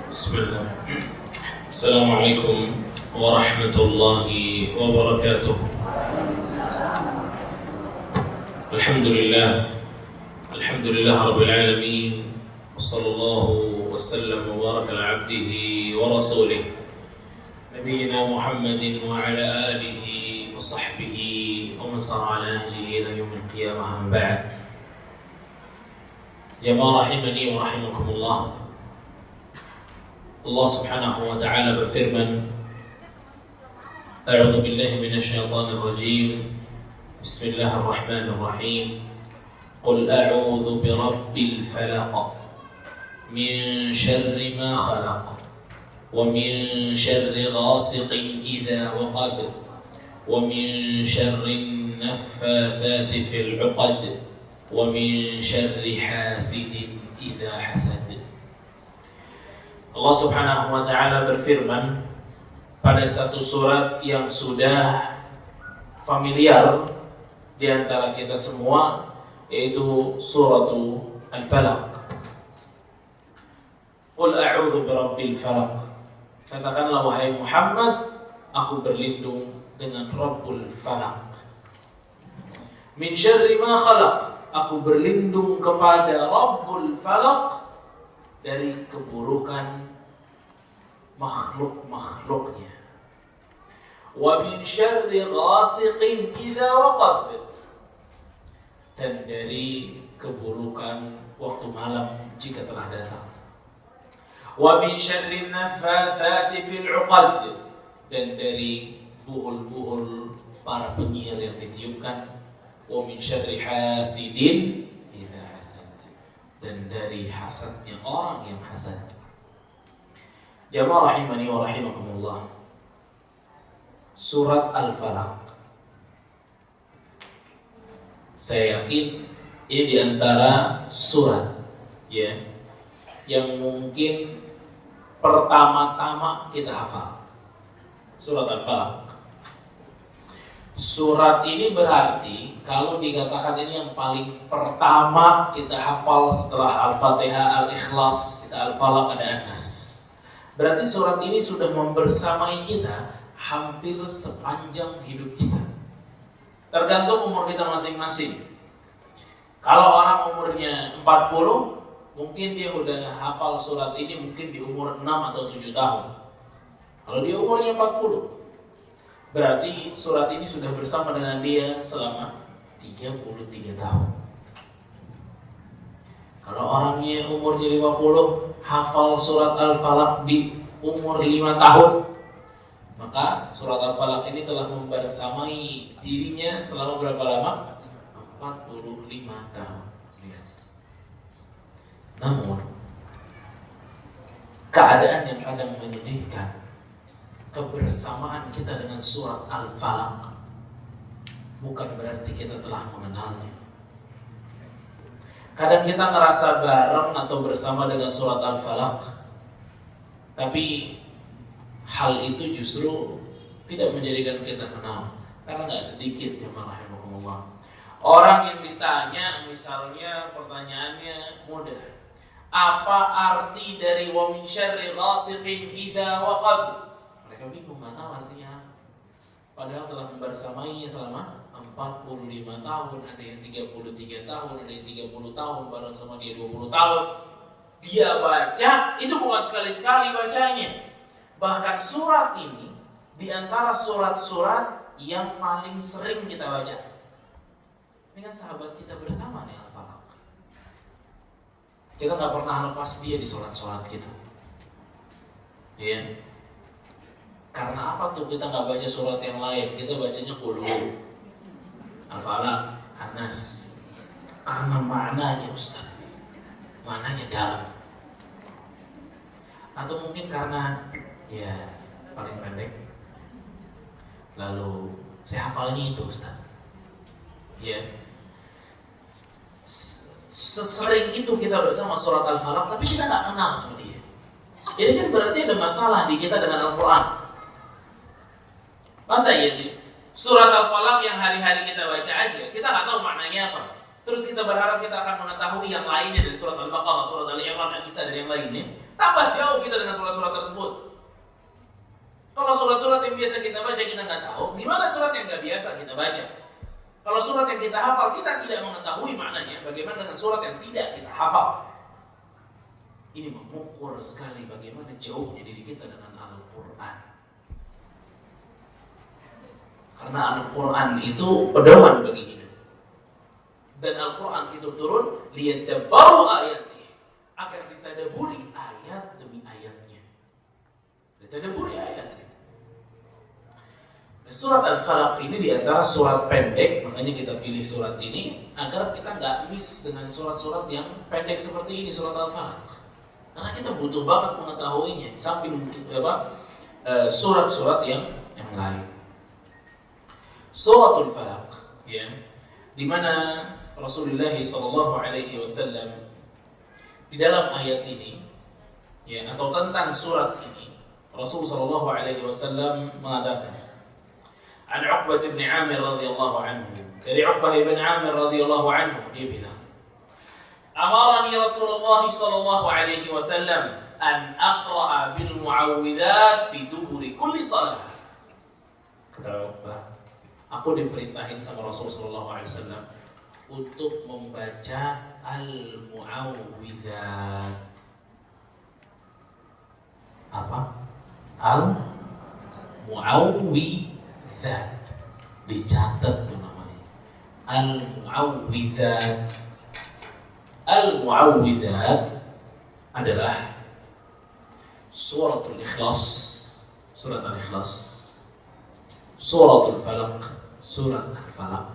بسم الله. السلام عليكم ورحمة الله وبركاته. الحمد لله رب العالمين، وصلى الله وسلم وبارك على عبده ورسوله نبينا محمد وعلى آله وصحبه ومن صار على نهجه إلى يوم القيامة. أما بعد، جماعة رحمني ورحمكم الله. Allah subhanahu wa ta'ala berfirman, A'udzu billahi minasyaitonir rajim. Bismillahirrahmanirrahim. Qul a'udzu birabbil falaq min syarri ma khalaq wa min syarri ghasiqin idza waqab wa min syarri naffatsati fil 'uqad wa min syarri hasidin idza hasad. Allah subhanahu wa ta'ala berfirman pada satu surat yang sudah familiar di antara kita semua, yaitu surat Al-Falaq. Qul a'udzu birabbil falaq. Katakanlah wahai Muhammad, aku berlindung dengan Rabbul Falaq. Min syarri ma khalaq. Aku berlindung kepada Rabbul Falaq dari keburukan makhluk-makhluknya. Wa min syarri ghasiqin idza waqab. Dan dari keburukan waktu malam jika telah datang. Wa min syarri naffatsati fil 'uqad. Dan dari buhul-buhul para penyihir yang ditiupkan. Wa min syarri hasidin idza hasad. Dan dari hasadnya orang yang hasad. Jamaah rahimani wa rahimakumullah. Surat Al-Falaq, saya yakin ini di antara surat yang mungkin pertama-tama kita hafal. Surat Al-Falaq. Surat ini berarti kalau dikatakan ini yang paling pertama kita hafal setelah Al-Fatihah, Al-Ikhlas, kita Al-Falaq, ada An-Nas. Berarti surat ini sudah membersamai kita hampir sepanjang hidup kita. Tergantung umur kita masing-masing. Kalau orang umurnya 40, mungkin dia udah hafal surat ini mungkin di umur 6 atau 7 tahun. Kalau dia umurnya 40, berarti surat ini sudah bersama dengan dia selama 33 tahun. Kalau orangnya umurnya 50, hafal surat Al-Falaq di umur 5 tahun, maka surat Al-Falaq ini telah membersamai dirinya selama berapa lama? 45 tahun. Lihat. Namun, keadaan yang kadang menyedihkan, kebersamaan kita dengan surat Al-Falaq bukan berarti kita telah mengenalnya. Kadang kita ngerasa bareng atau bersama dengan surat Al-Falaq, tapi hal itu justru tidak menjadikan kita kenal. Karena gak sedikit, jemaah rahimahumullah, orang yang ditanya, misalnya pertanyaannya mudah, apa arti dari wa min syarri ghasiqin idza waqab? Mereka bingung, gak tahu artinya apa. Padahal telah membersamainya selama 45 tahun, ada yang 33 tahun, ada yang 30 tahun, bareng sama dia 20 tahun. Dia baca, itu bukan sekali-sekali bacanya. Bahkan surat ini di antara surat-surat yang paling sering kita baca. Ini kan sahabat kita bersama nih, Al-Falaq. Kita gak pernah lepas dia di sholat-sholat kita. Iya. Karena apa tuh kita gak baca surat yang lain? Kita bacanya Qul Al-Falaq, An-Nas. Karena maknanya, Ustaz, maknanya dalam. Atau mungkin karena ya paling pendek. Lalu saya hafalnya itu, Ustaz. Ya. Sesering itu kita bersama surat Al-Falaq, tapi kita gak kenal sama dia. Ini kan berarti ada masalah di kita dengan Al-Quran. Masa iya sih? Surat Al-Falaq yang hari-hari kita baca aja, kita nggak tahu maknanya apa. terus kita berharap kita akan mengetahui yang lainnya dari surat Al-Baqarah, surat Al-Imran, An-Nisa, dan yang lainnya, tambah jauh kita dengan surat-surat tersebut. Kalau surat-surat yang biasa kita baca kita nggak tahu, gimana surat yang nggak biasa kita baca? Kalau surat yang kita hafal kita tidak mengetahui maknanya, bagaimana dengan surat yang tidak kita hafal? Ini mengukur sekali bagaimana jauhnya diri kita dengan Al-Quran. Karena Al-Quran itu pedoman bagi hidup. Dan Al-Quran itu turun liyadabbaru ayatih, agar ditadaburi ayat demi ayatnya. Ditadaburi ayatnya. Surat Al-Falaq ini diantara surat pendek, makanya kita pilih surat ini agar kita nggak miss dengan surat-surat yang pendek seperti ini, surat Al-Falaq. Karena kita butuh banget mengetahuinya, samping surat-surat yang lain. Suratul Falaq, ya, di mana Rasulullah SAW di dalam ayat ini, ya, atau tentang surat ini, Rasulullah SAW mengatakan, An Uqbah bin Amir radhiyallahu anhu, dari Uqbah bin Amir radhiyallahu anhu, dia bilang, Amarani Rasulullah sallallahu alaihi wasallam an aqra'a bil mu'awwidzat fi duburi kulli salah. Kata Uqbah, aku diperintahin sama Rasul sallallahu alaihi wasallam untuk membaca al-mu'awwidzat. Apa? Al-mu'awwidzat. Dicatat tuh namanya. Al-mu'awwidzat. Al-mu'awwidzat adalah suratul Ikhlas, surat Al-Ikhlas, suratul Falaq, surat Al-Falaq,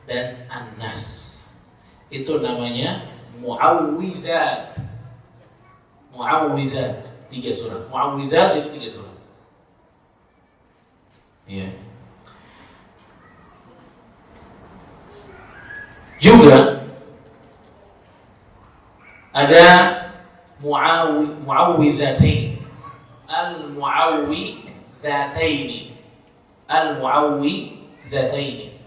dan An-Nas. Itu namanya mu'awwidzat. Mu'awwidzat, 3 surat. Mu'awwidzat itu 3 surat. Ya. Juga ada mu'awwidzatain. Al-mu'awwidzatain. Al-mu'awwidzatain.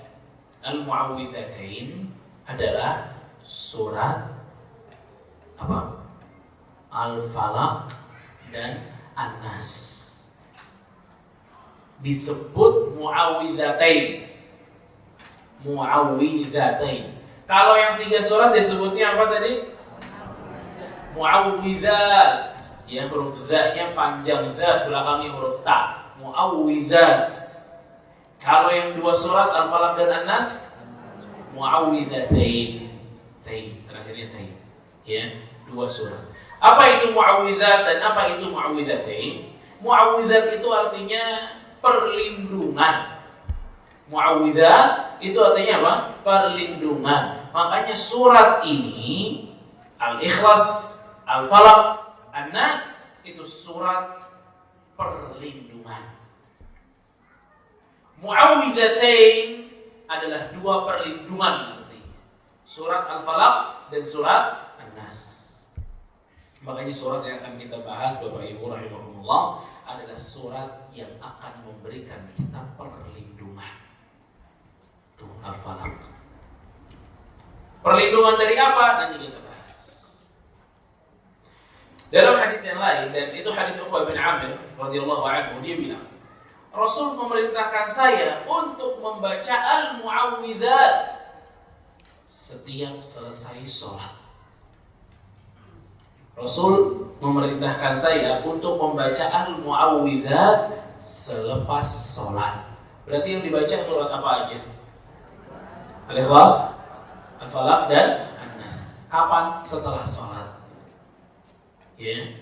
Al-mu'awwidzatain adalah surat apa? Al-Falaq dan An-Nas. Disebut mu'awwidzatain. Mu'awwidzatain. Kalau yang 3 surat disebutnya apa tadi? Mu'awwidzat, ya, huruf za-nya panjang, zat belakangnya huruf ta. Mu'awwidzat. Kalau yang 2 surat Al-Falaq dan An-Nas, mu'awwidzatain. Tain, terakhirnya tain. Ya, 2 surat. Apa itu mu'awwidzat dan apa itu mu'awwidzatain? Mu'awwidzat itu artinya perlindungan. Mu'awwidzat itu artinya apa? Perlindungan. Makanya surat ini Al-Ikhlas, Al-Falaq, An-Nas itu surat perlindungan. Mu'awwidzatain adalah 2 perlindungan nanti. Surat Al-Falaq dan surat An-Nas. Makanya surat yang akan kita bahas Bapak Ibu rahimahumullah adalah surat yang akan memberikan kita perlindungan. Tuh Al-Falaq. Perlindungan dari apa? Nanti kita bahas. Dalam hadis yang lain, dan itu hadis Uqbah bin Amir radhiyallahu anhu, dia bilang, Rasul memerintahkan saya untuk membaca al-mu'awwidzat setiap selesai sholat. Rasul memerintahkan saya untuk membaca al-mu'awwidzat selepas sholat. Berarti yang dibaca surat apa aja? Al-Ikhlas, Al-Falaq, dan An-Nas. Kapan? Setelah sholat. Ya.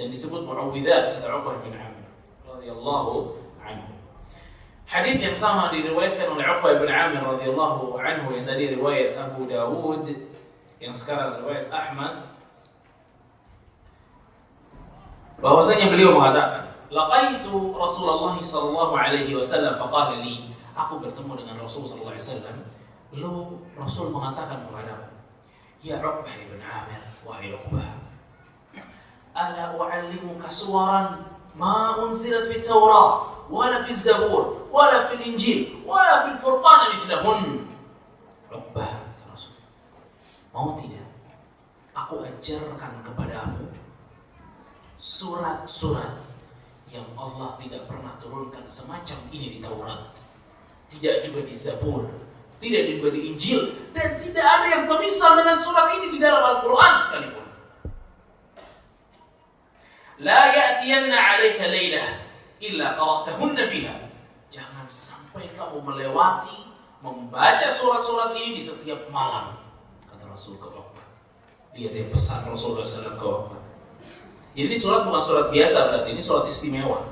Dan disebut mu'awwidzat, kata Uqbah bin Amir radhiyallahu anhu. Hadis yang sama diriwayatkan oleh Uqbah bin Amir radhiyallahu anhu, yang tadi riwayat Abu Dawud, yang sekarang riwayat Ahmad, bahwasanya beliau mengatakan, laqaitu Rasulullah sallallahu alaihi wasallam faqala li, aku bertemu dengan Rasul sallallahu alaihi wasallam, lalu Rasul mengatakan kepadaku, ya Uqbah bin Amir, wahai Uqbah, ala u'allimuka suwaran ma unzilat fi Taurah wala fi Zabur wala fi Injil wala fi Furqan mithlahun. Uqbah, kata Rasul, Mau tidak? Aku ajarkan kepadamu surat-surat yang Allah tidak pernah turunkan semacam ini di Taurat, tidak juga di Zabur, tidak juga di Injil, dan tidak ada yang semisal dengan surat ini di dalam Al-Quran sekalipun. La ya'tiyanna 'alaika lailah illa qara'tahunna fiha. Jangan sampai kamu melewati membaca surat-surat ini di setiap malam, kata Rasul ke Uqbah. Lihat yang pesan Rasulullah SAW ke Uqbah. Ini surat bukan surat biasa, berarti ini surat istimewa.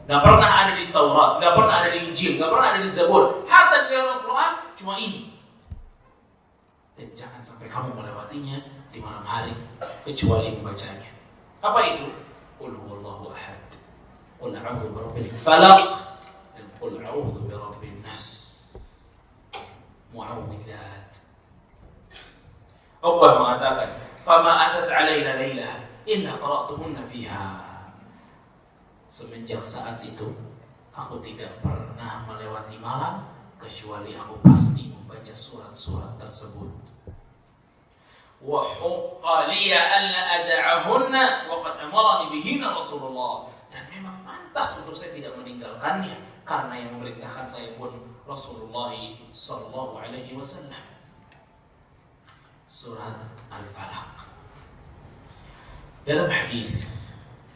Gak pernah ada di Taurat, gak pernah ada di Injil, gak pernah ada di Zabur. Hatta di dalam Al-Quran cuma ini. Dan jangan sampai kamu melewatinya di malam hari kecuali membacanya. Apa itu? Qul huwallahu ahad, Qul a'udzu birabbil falaq, dan Qul a'udzu birabbin nas. Mu'awwidzat. Uqbah mengatakan, "Fama atat 'alaina lailah illa qara'tuhunna fiha." Semenjak saat itu aku tidak pernah melewati malam kecuali aku pasti membaca surat-surat tersebut. Wa huqqa liya an la ad'ahunna wa qad amarani bihinna Rasulullah. Dan memang pantas untuk saya tidak meninggalkannya karena yang memerintahkan saya pun Rasulullah sallallahu alaihi wasallam. Surat Al-Falaq. Dalam hadis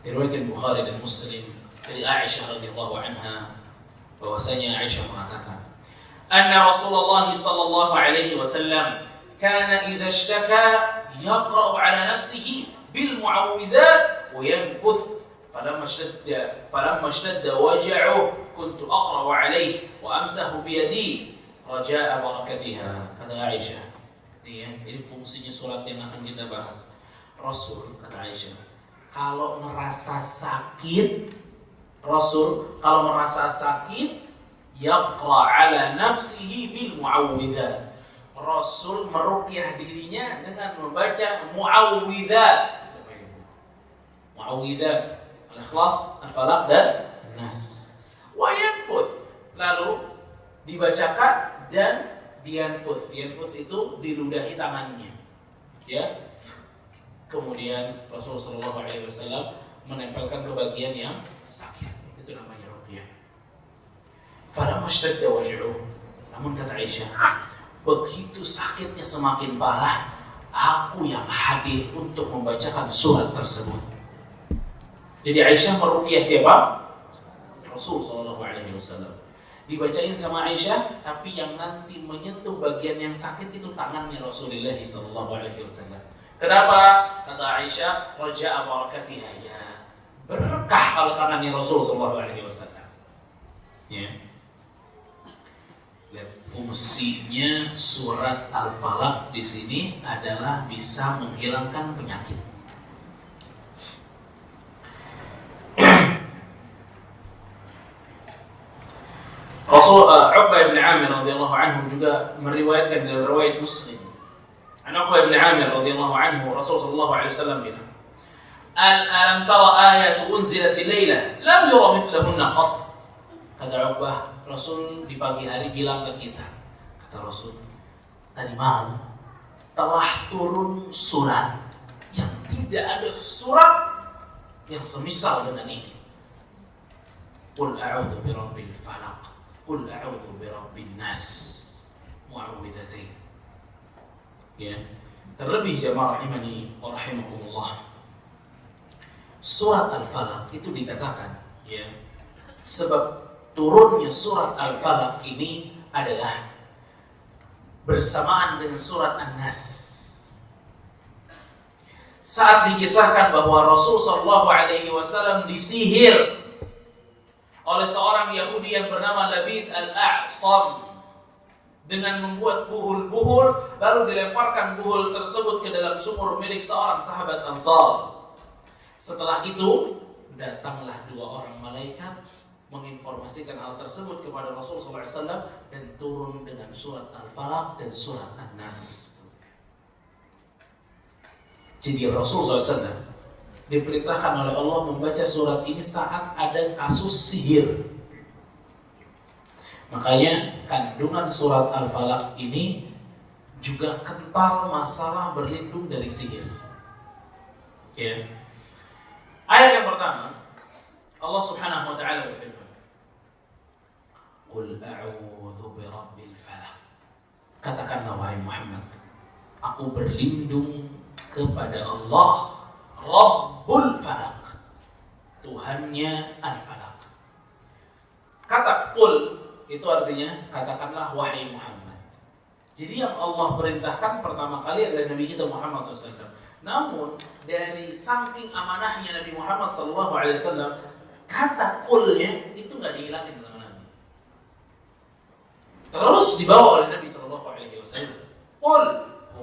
diriwayatkan Bukhari dan Muslim dari Aisyah radhiyallahu anha, bahwasanya Aisyah mengatakan, "Anna Rasulullah sallallahu alaihi wasallam kana idza ishtaka yaqra'u 'ala nafsihi bil mu'awwidzat wa yanfuth falamma ishtadda waj'uhu kuntu aqra'u 'alayhi wa amsahu bi yadi raja'a barakatiha." Kata Aisyah. Ini fungsinya surat yang akan kita bahas. Rasul, kata Aisyah, kalau merasa sakit, yaqra 'ala nafsihi bil mu'awwidzat. Rasul meruqyah dirinya dengan membaca mu'awwidzat. Mu'awwidzat, Al-Ikhlas, Al-Falaq dan Nas. Wa yanfuth, lalu dibacakan dan dianfuth. Yanfuth itu diludahi tangannya. Ya. Kemudian Rasulullah SAW menempelkan ke bagian yang sakit. Itu namanya ruqyah. Falamma ishtadda waj'uhu. Namun kata Aisyah, begitu sakitnya semakin parah, aku yang hadir untuk membacakan surat tersebut. Jadi Aisyah meruqyah siapa? Rasul SAW. Dibacain sama Aisyah, tapi yang nanti menyentuh bagian yang sakit itu tangannya Rasulullah SAW. Kenapa? Kata Aisyah, raja'a barakatiha, ya berkah kalau tangannya Rasulullah SAW. Ya. Lihat fungsinya surat Al-Falaq di sini adalah bisa menghilangkan penyakit. Rasul Uqbah bin Amir radhiyallahu anhu juga meriwayatkan dalam riwayat Muslim. An Uqbah bin Amir radhiyallahu anhu, Rasulullah sallallahu alaihi wasallam bilang, "Alam tara ayatu unzilat lailah lam yura mithlahunna qat." Kata Uqbah, Rasul di pagi hari bilang ke kita, kata Rasul, tadi malam telah turun surat yang tidak ada surat yang semisal dengan ini. Qul a'udzu birabbil falaq, Qul a'udzu birabbin nas, mu'awwidzatain. Ya, terlebih jamaah rahimani wa rahimakumullah, surat Al-Falaq itu dikatakan, ya, sebab turunnya surat Al-Falaq ini adalah bersamaan dengan surat An-Nas. Saat dikisahkan bahwa Rasul sallallahu alaihi wasallam disihir oleh seorang Yahudi yang bernama Labid al-A'sam dengan membuat buhul-buhul, lalu dilemparkan buhul tersebut ke dalam sumur milik seorang sahabat Ansar. Setelah itu datanglah dua orang malaikat menginformasikan hal tersebut kepada Rasulullah SAW dan turun dengan surat Al-Falaq dan surat An-Nas. Jadi Rasulullah SAW diperintahkan oleh Allah membaca surat ini saat ada kasus sihir. Makanya kandungan surat Al-Falaq ini juga kental masalah berlindung dari sihir. Ya. Ayat yang pertama, Allah Subhanahu wa taala berfirman, "Qul a'udzu birabbil falaq." Katakanlah wahai Muhammad, aku berlindung kepada Allah Rabbul Falaq, Tuhannya Al-Falaq. Kata qul itu artinya katakanlah wahai Muhammad. Jadi yang Allah perintahkan pertama kali adalah Nabi kita Muhammad SAW. Namun dari saking amanahnya Nabi Muhammad SAW, kata qulnya itu nggak dihilangin sama Nabi. Terus dibawa oleh Nabi SAW. Qul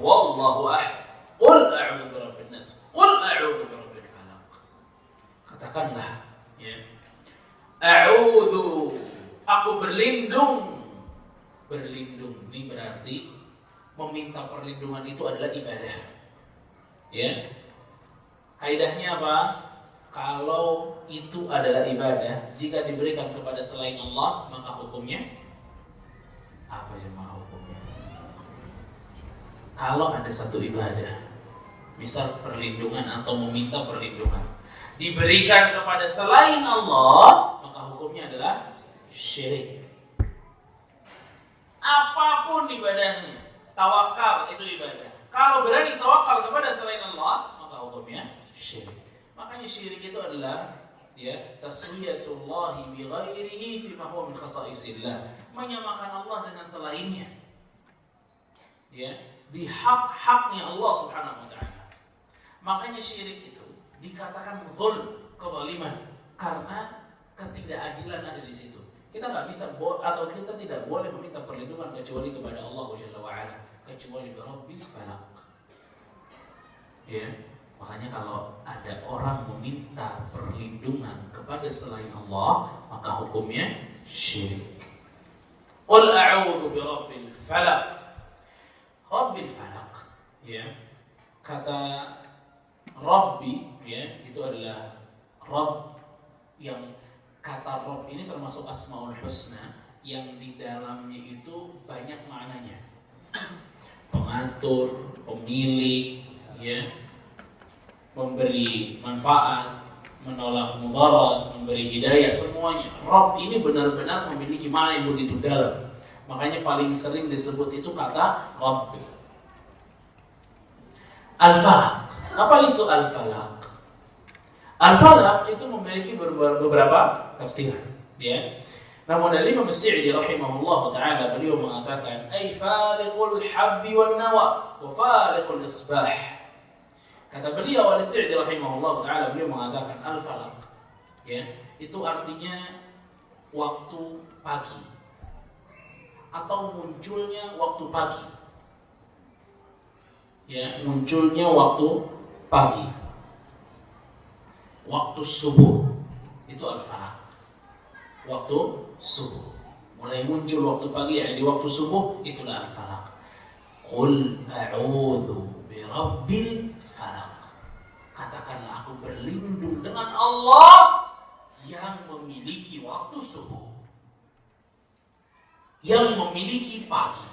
huwallahu ahad. Qul a'udzu birabbin nas. Qul a'udzu birabbil falaq. Katakanlah, ya. A'udzu, aku berlindung. Berlindung ini berarti meminta perlindungan itu adalah ibadah. Ya. Kaidahnya apa? Kalau itu adalah ibadah, jika diberikan kepada selain Allah, maka hukumnya apa jemaah hukumnya? Kalau ada satu ibadah, misal perlindungan atau meminta perlindungan, diberikan kepada selain Allah, maka hukumnya adalah syirik. Apapun ibadahnya, tawakal itu ibadah. Kalau berani tawakal kepada selain Allah, maka hukumnya syirik. Makanya syirik itu adalah taswiyatullahi bi ghairihi fi ma huwa min khasaisillah, menyamakan Allah dengan selainnya. Ya, di hak-haknya Allah Subhanahu wa taala. Makanya syirik itu dikatakan zulm, kezaliman, karena ketidakadilan ada di situ. Kita nggak bisa atau kita tidak boleh meminta perlindungan kecuali kepada Allah Jalla wa ala, kecuali Rabbil Falaq. Ya, makanya kalau ada orang meminta perlindungan kepada selain Allah, maka hukumnya syirik. Qul a'udzu birabbil falaq. Rabbil falaq, ya. Kata Rabbi, ya, itu adalah Rabb, yang kata Rabb ini termasuk Asmaul Husna yang di dalamnya itu banyak maknanya. Pengatur, pemilik, ya, memberi manfaat, menolak mudarat, memberi hidayah, semuanya. Rabb ini benar-benar memiliki makna yang begitu dalam. Makanya paling sering disebut itu kata Rabb. Al-Falaq. Apa itu Al-Falaq? Al-Falaq itu memiliki beberapa tafsiran, ya. Namun Imam As-Sa'di rahimahullah taala beliau mengatakan ay faliqul habbi wan nawa wa faliqul isbah. Kata beliau Al-Sa'di rahimahullah taala beliau mengatakan al-falaq, ya, itu artinya waktu pagi atau munculnya waktu pagi. Ya, munculnya waktu pagi. Waktu subuh itu al-falaq. Waktu subuh. Mulai muncul waktu pagi, ya, di waktu subuh itulah al-falaq. Qul a'udzu birabbil falaq. Katakanlah aku berlindung dengan Allah yang memiliki waktu subuh, yang memiliki pagi,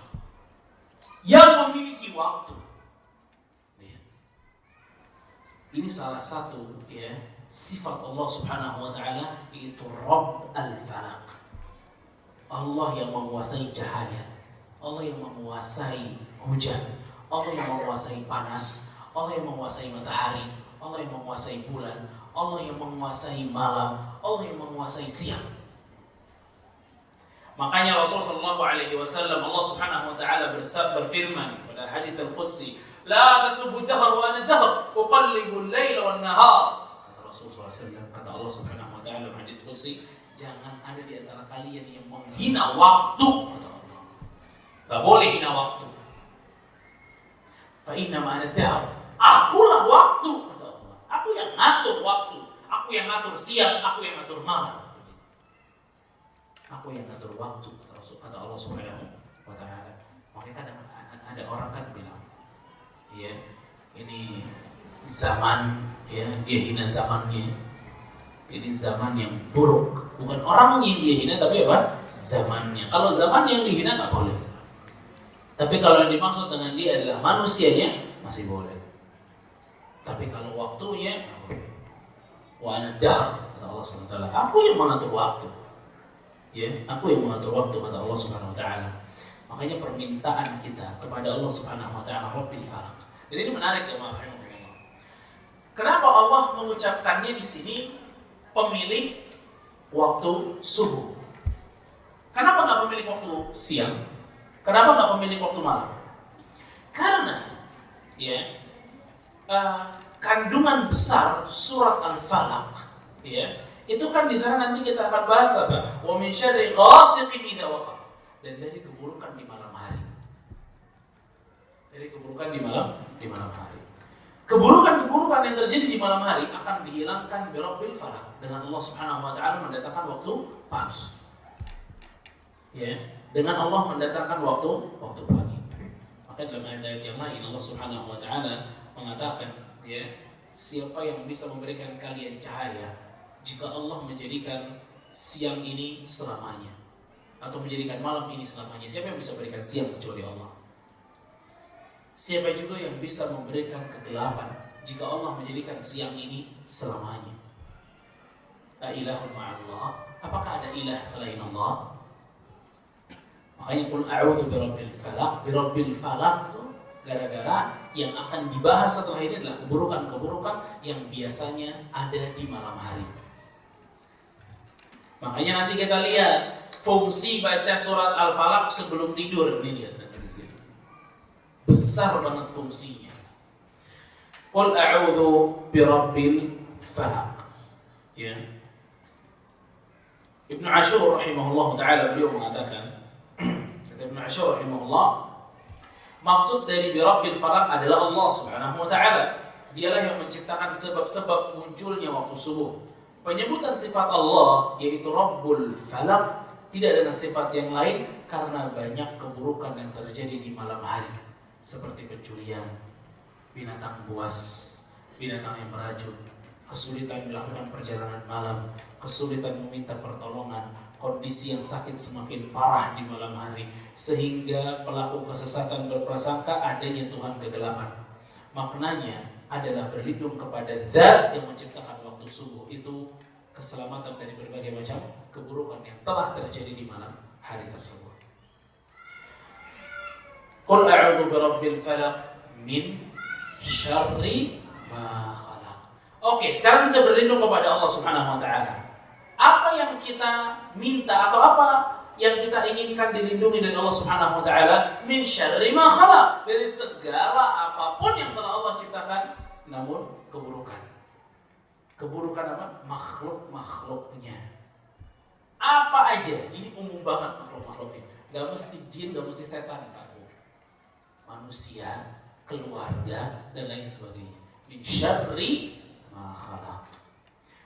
yang memiliki waktu. Ini salah satu, ya, sifat Allah Subhanahu wa taala, yaitu Rabb al-Falaq. Allah yang menguasai cahaya, Allah yang menguasai hujan, Allah yang menguasai panas, Allah yang menguasai matahari, Allah yang menguasai bulan, Allah yang menguasai malam, Allah yang menguasai siang. Makanya Rasulullah SAW, Allah Subhanahu wa taala berfirman pada hadis al-Qudsi, la tasubbu dahr wa ana dahr, uqallibu al-laila wan nahar. Kata Rasulullah SAW, kata Allah Subhanahu wa taala dalam hadis Qudsi, jangan ada di antara kalian yang menghina waktu, kata Allah. Enggak boleh hina waktu. Fa inna ma ana dahr, akulah waktu, kata Allah. Aku yang ngatur waktu, aku yang ngatur siang, aku yang ngatur malam. Aku yang ngatur waktu, kata Allah Subhanahu wa taala. Makanya kadang ada orang kan bilang, ya, ini zaman, ya, dia hina zamannya. Ini zaman yang buruk. Bukan orangnya yang dia hina, tapi apa? Zamannya. Kalau zaman yang dihina nggak boleh. Tapi kalau yang dimaksud dengan dia adalah manusianya, masih boleh. Tapi kalau waktunya, wa ana dahr, kata Allah Subhanahu wa taala, aku yang mengatur waktu. Ya, aku yang mengatur waktu, kata Allah Subhanahu wa taala. Makanya permintaan kita kepada Allah Subhanahu wa taala, Rabbil Falaq. Jadi ini menarik teman-teman. Kenapa Allah mengucapkannya di sini pemilik waktu subuh? Kenapa nggak pemilik waktu siang? Kenapa nggak pemilik waktu malam? Karena ya kandungan besar surat Al-Falaq, ya, itu kan di sana nanti kita akan bahas apa? Wa min syarri ghasiqin idza waqab. Dan dari keburukan di malam hari. Dari keburukan di malam hari. Keburukan-keburukan yang terjadi di malam hari akan dihilangkan bi Rabbil Falaq, dengan Allah Subhanahu wa taala mendatangkan waktu pagi. Ya, dengan Allah mendatangkan waktu pagi. Maka dalam ayat-ayat yang lain Allah Subhanahu wa taala mengatakan, ya, siapa yang bisa memberikan kalian cahaya jika Allah menjadikan siang ini selamanya, atau menjadikan malam ini selamanya? Siapa yang bisa berikan siang kecuali Allah? Siapa juga yang bisa memberikan kegelapan jika Allah menjadikan siang ini selamanya? La ilahun ma'allah. Apakah ada ilah selain Allah? Makanya qul a'udzu birabbil falaq. Birabbil falaq itu gara-gara yang akan dibahas setelah ini adalah keburukan-keburukan yang biasanya ada di malam hari. Makanya nanti kita lihat fungsi baca surat Al-Falaq sebelum tidur. Ini lihat nanti di sini. Besar banget fungsinya. Qul a'udzu birabbil falaq. Ya. Ibnu Ashur rahimahullah taala beliau mengatakan, kata Ibnu Ashur rahimahullah, maksud dari birabbil falaq adalah Allah Subhanahu wa taala. Dialah yang menciptakan sebab-sebab munculnya waktu subuh. Penyebutan sifat Allah yaitu Rabbul Falaq tidak dengan sifat yang lain karena banyak keburukan yang terjadi di malam hari, seperti pencurian, binatang buas, binatang yang meracun, kesulitan melakukan perjalanan malam, kesulitan meminta pertolongan, kondisi yang sakit semakin parah di malam hari, sehingga pelaku kesesatan berprasangka adanya Tuhan kegelapan. Maknanya adalah berlindung kepada Zat yang menciptakan waktu subuh itu, keselamatan dari berbagai macam keburukan yang telah terjadi di malam hari tersebut. Qul a'udzu birabbil falaq min syarri ma khalaq. Oke, sekarang kita berlindung kepada Allah Subhanahu wa taala. Apa yang kita minta atau apa yang kita inginkan dilindungi dari Allah Subhanahu wa taala? Min syarri ma khalaq, dari segala apapun yang telah Allah ciptakan, namun keburukan. Keburukan apa? Makhluk-makhluknya. Apa aja? Ini umum banget makhluk-makhluknya. Gak mesti jin, gak mesti setan, manusia, keluarga, dan lain sebagainya. Min syarri ma khalaq.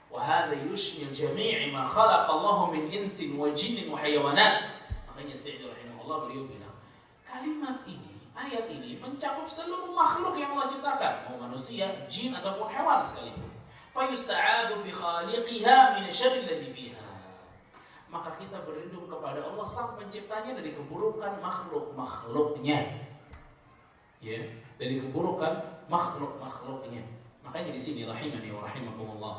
Wa hadha yushmil jami' ma khalaq Allah min insin wa jinnin wa hayawanat. Makanya Sa'di rahimahullah beliau bilang, kalimat ini, ayat ini mencakup seluruh makhluk yang Allah ciptakan, mau manusia, jin ataupun hewan sekalipun. Fa yusta'adu bi khaliqiha min syarri alladhi fiha. Maka kita berlindung kepada Allah sang penciptanya dari keburukan makhluk-makhluknya. Ya, dari keburukan makhluk-makhluknya. Makanya di sini rahimani wa rahimakumullah,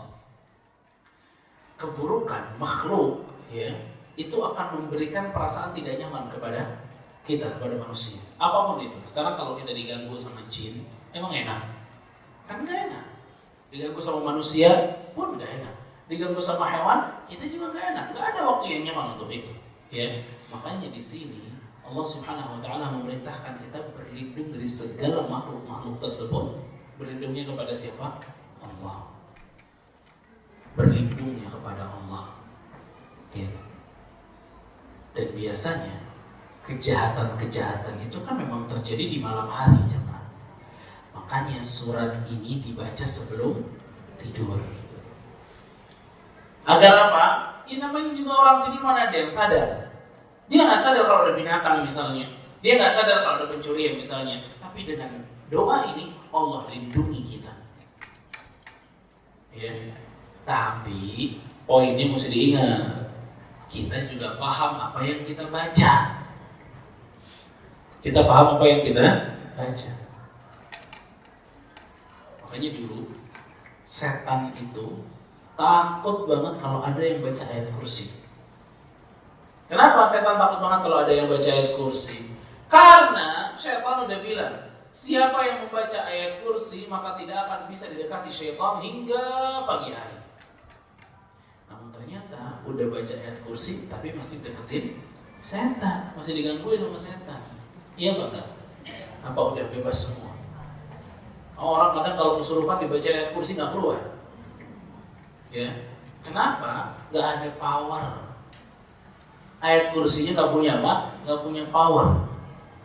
keburukan makhluk, ya, itu akan memberikan perasaan tidak nyaman kepada kita, kepada manusia. Apapun itu. Sekarang kalau kita diganggu sama jin, emang enak? Kan gak enak. Diganggu sama manusia pun gak enak. Diganggu sama hewan, kita juga gak enak. Gak ada waktu yang nyaman untuk itu. Ya, makanya di sini Allah Subhanahu wa taala memerintahkan kita berlindung dari segala makhluk-makhluk tersebut. Berlindungnya kepada siapa? Allah. Berlindungnya kepada Allah. Ya. Dan biasanya kejahatan-kejahatan itu kan memang terjadi di malam hari, jemaah. Makanya surat ini dibaca sebelum tidur. Agar apa? Ya namanya juga orang tidur, mana ada yang sadar. Dia nggak sadar kalau ada binatang misalnya. Dia nggak sadar kalau ada pencurian misalnya. Tapi dengan doa ini Allah lindungi kita. Ya. Tapi poinnya mesti diingat. Kita juga paham apa yang kita baca. Kita paham apa yang kita baca. Makanya dulu setan itu takut banget kalau ada yang baca ayat kursi. Kenapa setan takut banget kalau ada yang baca ayat kursi? Karena setan udah bilang, siapa yang membaca ayat kursi maka tidak akan bisa didekati syaitan hingga pagi hari. Namun ternyata udah baca ayat kursi tapi masih deketin setan, masih digangguin sama setan. Iya Pak? Apa udah bebas semua? Orang kadang kalau kesurupan dibaca ayat kursi nggak keluar. Ya, kenapa? Nggak ada power. Ayat kursinya nggak punya apa? Nggak punya power.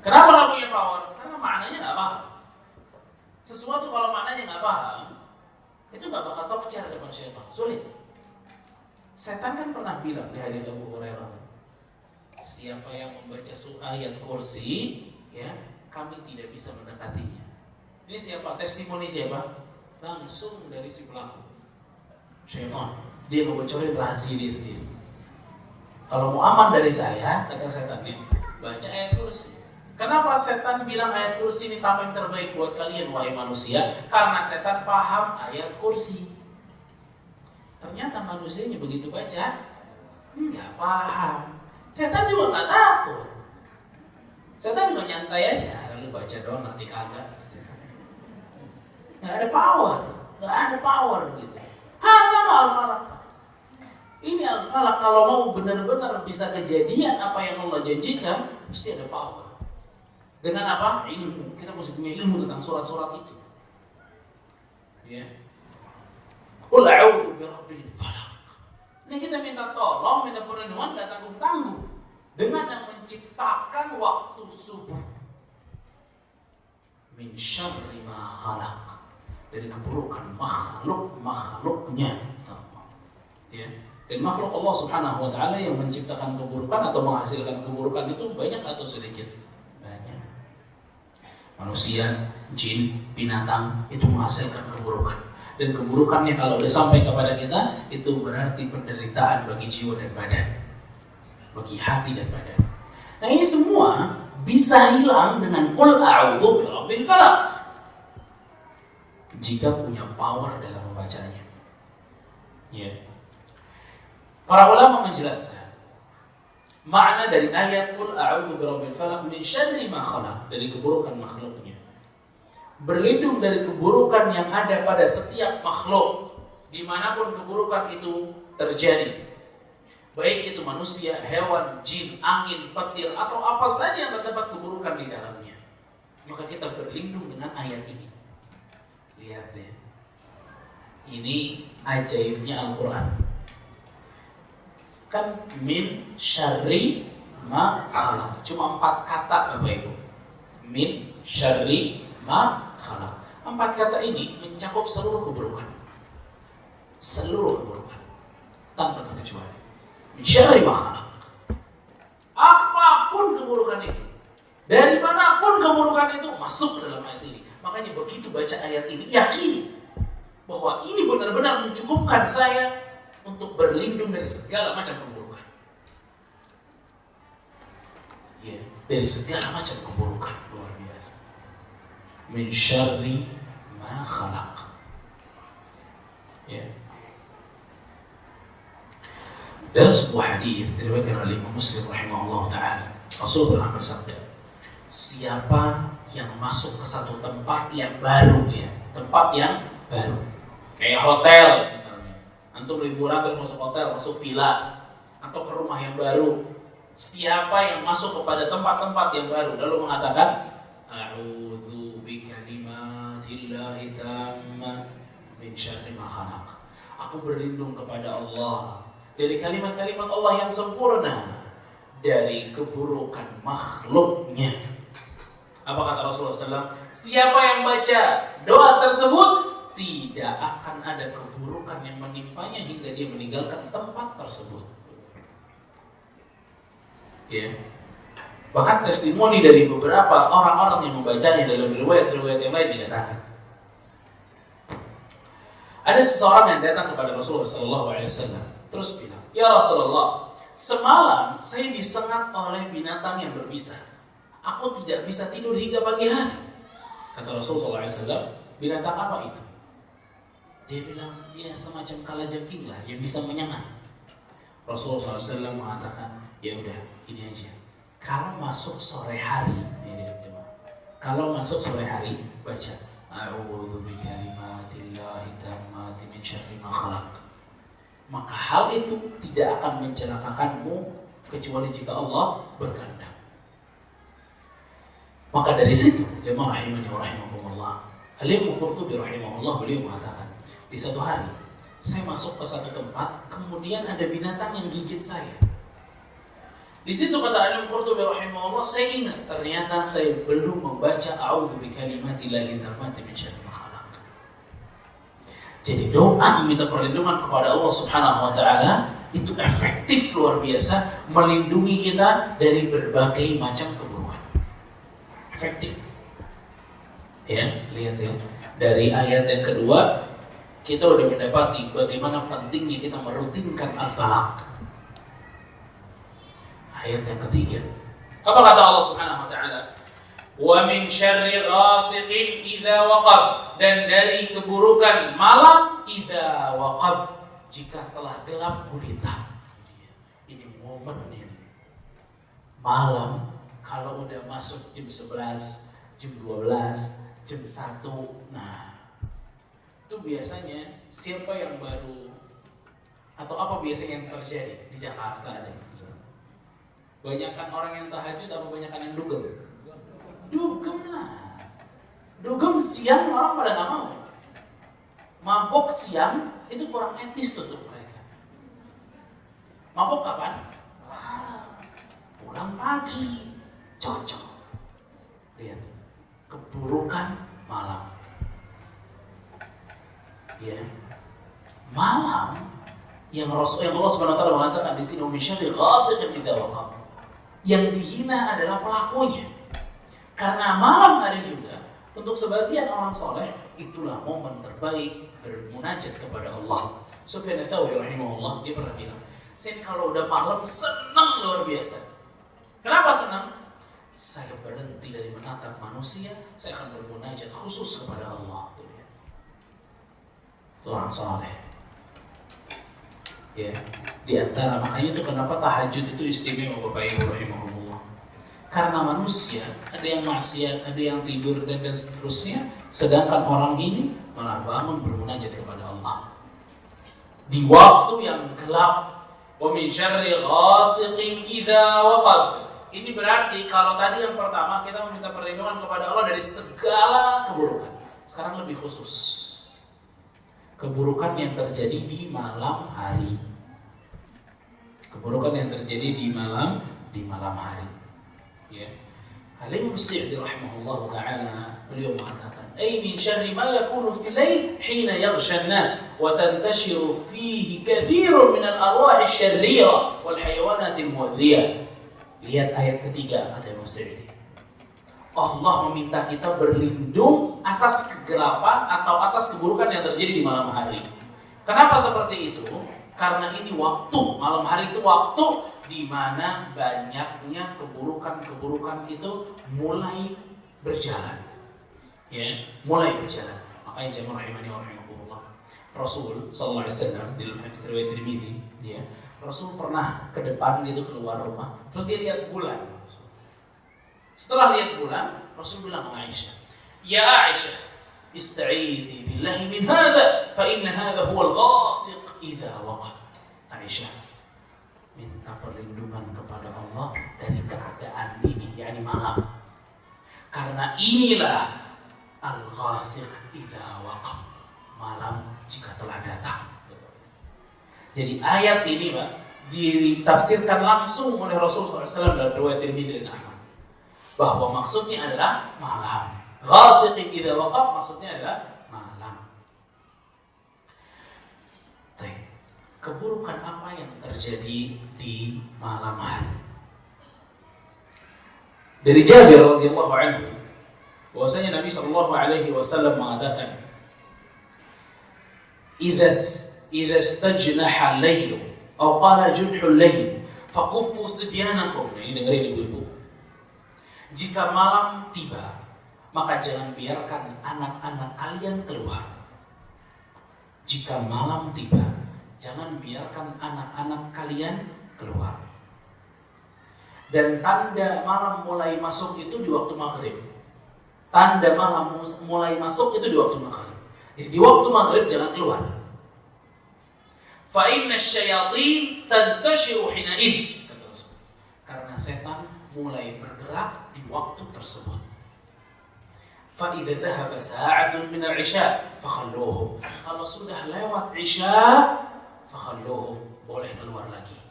Kenapa nggak punya power? Karena maknanya nggak paham. Sesuatu kalau maknanya nggak paham, itu nggak bakal tokcer depan syaitan. Sulit. Setan kan pernah bilang di hadits Abu Hurairah, siapa yang membaca ayat kursi, ya, kami tidak bisa mendekatinya. Ini siapa? Testimoni siapa? Langsung dari si pelaku. Syaitan. Dia ngebocorin rahasia dia sendiri. Kalau mau aman dari saya, kata setannya, baca ayat kursi. Kenapa setan bilang ayat kursi ini tameng terbaik buat kalian, wahai manusia? Karena setan paham ayat kursi. Ternyata manusianya begitu baca, nggak paham. Setan juga nggak takut. Setan juga nyantai aja, lalu baca doang ngerti kagak. Nggak ada power gitu. Sama Al-Falaq. Ini Al-Falaq kalau mau benar-benar bisa kejadian apa yang Allah janjikan, mesti ada power. Dengan apa? Ilmu. Kita mesti punya ilmu tentang surat-surat itu. Ya. Qul a'udzu birabbil falaq. Ini kita minta tolong, minta perlindungan, enggak tanggung-tanggung dengan yang menciptakan waktu subuh. Min syarri ma khalaq. Dari keburukan makhluknya. Ya. Dan makhluk Allah Subhanahu wa taala yang menciptakan keburukan atau menghasilkan keburukan itu banyak atau sedikit? Banyak. Manusia, jin, binatang itu menghasilkan keburukan. Dan keburukannya kalau udah sampai kepada kita, itu berarti penderitaan bagi jiwa dan badan, bagi hati dan badan. Nah ini semua bisa hilang dengan qul a'udzu birabbil falaq. Jika punya power dalam membacanya. Ya. Para ulama menjelaskan makna dari ayat qul a'udzu birabbil falaq min syarri ma khalaq, dari keburukan makhluknya. Berlindung dari keburukan yang ada pada setiap makhluk, dimanapun keburukan itu terjadi. Baik itu manusia, hewan, jin, angin, petir, atau apa saja yang terdapat keburukan di dalamnya. Maka kita berlindung dengan ayat ini. Lihat ya. Ini ajaibnya Al-Quran. Kan min syarri ma khalaq. Cuma 4 kata Bapak Ibu. Min syarri ma khalaq. 4 kata ini mencakup seluruh keburukan. Seluruh keburukan. Tanpa terkecuali. Min syarri ma khalaq. Apapun keburukan itu, dari manapun keburukan itu masuk ke dalam ayat ini. Makanya begitu baca ayat ini, yakini bahwa ini benar-benar mencukupkan saya untuk berlindung dari segala macam keburukan. Ya, dari segala macam keburukan, luar biasa. Min syarri ma khalaq. Ya. Dalam sebuah hadis diriwayatkan oleh Imam Muslim rahimahullah taala, Rasul pernah bersabda, siapa yang masuk ke satu tempat yang baru, ya, tempat yang baru, kayak hotel misalnya, antum liburan terus masuk hotel, masuk villa, atau ke rumah yang baru. Siapa yang masuk kepada tempat-tempat yang baru lalu mengatakan, a'udzu bikalimatillahi tammat min syarri ma khalaq. Aku berlindung kepada Allah dari kalimat-kalimat Allah yang sempurna dari keburukan makhluknya. Apa kata Rasulullah SAW? Siapa yang baca doa tersebut, tidak akan ada keburukan yang menimpanya hingga dia meninggalkan tempat tersebut. Ya. Bahkan testimoni dari beberapa orang-orang yang membacanya dalam riwayat-riwayat yang lain dikatakan, ada seseorang yang datang kepada Rasulullah SAW terus bilang, ya Rasulullah, semalam saya disengat oleh binatang yang berbisa. Aku tidak bisa tidur hingga pagi hari. Kata Rasulullah SAW, binatang apa itu? Dia bilang, ya semacam kalajengking lah yang bisa menyengat. Rasulullah SAW mengatakan, ya udah, gini aja. Kalau masuk sore hari, kalau masuk sore hari, baca A'udzu bikalimatillahi tammati min syarri ma khalaq. Maka hal itu tidak akan mencelakakanmu kecuali jika Allah berkehendak. Maka dari situ, jemaah rahimani wa rahimakumullah, Al-Imam Qurtubi rahimahullah beliau mengatakan, di satu hari saya masuk ke satu tempat, kemudian ada binatang yang gigit saya. Di situ kata Al-Imam Qurtubi rahimahullah, saya ingat ternyata saya belum membaca A'udzu bikalimatillahi tammati min syarri ma khalaq. Jadi doa meminta perlindungan kepada Allah Subhanahu wa taala itu efektif luar biasa melindungi kita dari berbagai macam keburukan. Efektif. Ya, lihat ya. Dari ayat yang kedua kita sudah mendapati bagaimana pentingnya kita merutinkan Al-Falaq. Ayat yang ketiga. Apa kata Allah Subhanahu wa taala? Wa min syarri ghasiqin idza waqab, dan dari keburukan malam idza waqab, jika telah gelap gulita. Ini momen ini. Malam kalau udah masuk jam 11, jam 12, jam 1, nah itu biasanya siapa yang baru atau apa biasanya yang terjadi di Jakarta ada? Banyakan orang yang tahajud apa banyakan yang dugem? Dugem lah. Dugem siang orang pada nggak mau. Mabok siang itu kurang etis untuk mereka. Mabok kapan? Pulang pagi. Cocok. Lihat. Keburukan malam. Ya. Malam yang Allah Subhanahu wa taala mengatakan di sini min syarri ghasiqin idza waqab. Yang dihina adalah pelakunya. Karena malam hari juga untuk sebagian orang soleh itulah momen terbaik bermunajat kepada Allah. Sufyan Ats-Tsauri rahimahullah dia pernah bilang, saya kalau udah malam senang luar biasa. Kenapa senang? Saya berhenti dari menatap manusia, saya akan bermunajat khusus kepada Allah. Itu orang soleh. Ya, di antara makanya itu kenapa tahajud itu istimewa Bapak Ibu rahimahumullah. Karena manusia ada yang maksiat, ada yang tidur dan seterusnya, sedangkan orang ini malah bangun bermunajat kepada Allah di waktu yang gelap. Wa min syarri ghasiqin idza waqab. Ini berarti kalau tadi yang pertama kita meminta perlindungan kepada Allah dari segala keburukan. Sekarang lebih khusus. Keburukan yang terjadi di malam hari. Keburukan yang terjadi di malam hari. Ya. Al-Imam Sa'di rahimahullah taala beliau mengatakan, "Ay min syarri ma yakunu fil lail hina yaghsha an-nas wa tantashiru fihi katsirun min al-arwah asy-syarriyah wal hayawanat al-mu'dhiyah." Lihat ayat ketiga kata Imam Sa'di. Allah meminta kita berlindung atas kegelapan atau atas keburukan yang terjadi di malam hari. Kenapa seperti itu? Karena ini waktu, malam hari itu waktu di mana banyaknya keburukan-keburukan itu mulai berjalan. Ya, mulai berjalan. Makanya jemaah rahimani wa rahimakumullah. Rasul sallallahu alaihi wasallam di dalam hadis riwayat Tirmidzi, ya. Rasul pernah ke depan gitu keluar rumah, terus dia lihat bulan. Setelah lihat bulan, Rasul bilang ke Aisyah, "Ya Aisyah, ista'idhi billahi min hadha, fa inna hadha huwa al-ghasiq idza waqab." Aisyah, minta perlindungan kepada Allah dari keadaan ini, yakni malam. Karena inilah al-ghasiq idza waqab, malam jika telah datang. Jadi ayat ini Pak ditafsirkan langsung oleh Rasulullah SAW dalam riwayat Tirmidzi dan Ahmad, bahwa maksudnya adalah malam. Ghasiqin idza waqab maksudnya adalah malam. Keburukan apa yang terjadi di malam hari? Dari Jabir radhiyallahu anhu, bahwasanya Nabi sallallahu alaihi wasallam mengatakan, "Idza istajnaha al-lail aw qala junhu al-lail faquffu sibyanakum." Ini dengerin ibu-ibu. Jika malam tiba, maka jangan biarkan anak-anak kalian keluar. Jika malam tiba, jangan biarkan anak-anak kalian keluar. Dan tanda malam mulai masuk itu di waktu maghrib. Tanda malam mulai masuk itu di waktu maghrib. Jadi di waktu maghrib jangan keluar. Fa inna syayatin tantashiru hinaidh. Karena setan mulai bergerak di waktu tersebut. Fa idza dhahaba sa'atun min al-'isha fakhalluhum. Kalau sudah lewat isya, fakhalluhum, boleh keluar lagi.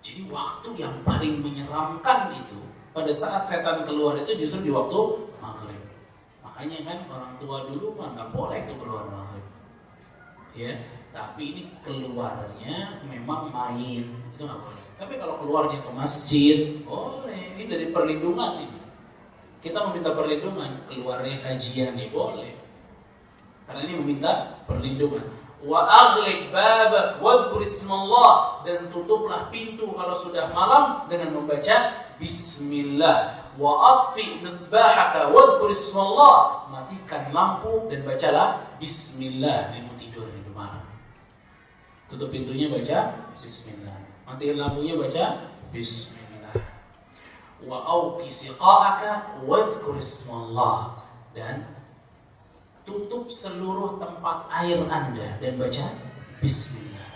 Jadi waktu yang paling menyeramkan itu pada saat setan keluar itu justru di waktu maghrib. Makanya kan orang tua dulu mah nggak boleh tuh keluar maghrib. Ya, tapi ini keluarnya memang main, itu nggak boleh. Tapi kalau keluarnya ke masjid, boleh. Ini dari perlindungan ini. Kita meminta perlindungan, keluarnya kajian nih boleh. Karena ini meminta perlindungan. Wa aghliq babak wadhkur ismallah, dan tutuplah pintu kalau sudah malam dengan membaca bismillah. Wa atfi misbahaka wadhkur ismallah, matikan lampu dan bacalah bismillah. Ini mau tidur di malam. Tutup pintunya baca bismillah. Matiin lampunya baca bismillah. Wa auqi siqa'aka wadhkur ismallah, dan tutup seluruh tempat air Anda dan baca bismillah.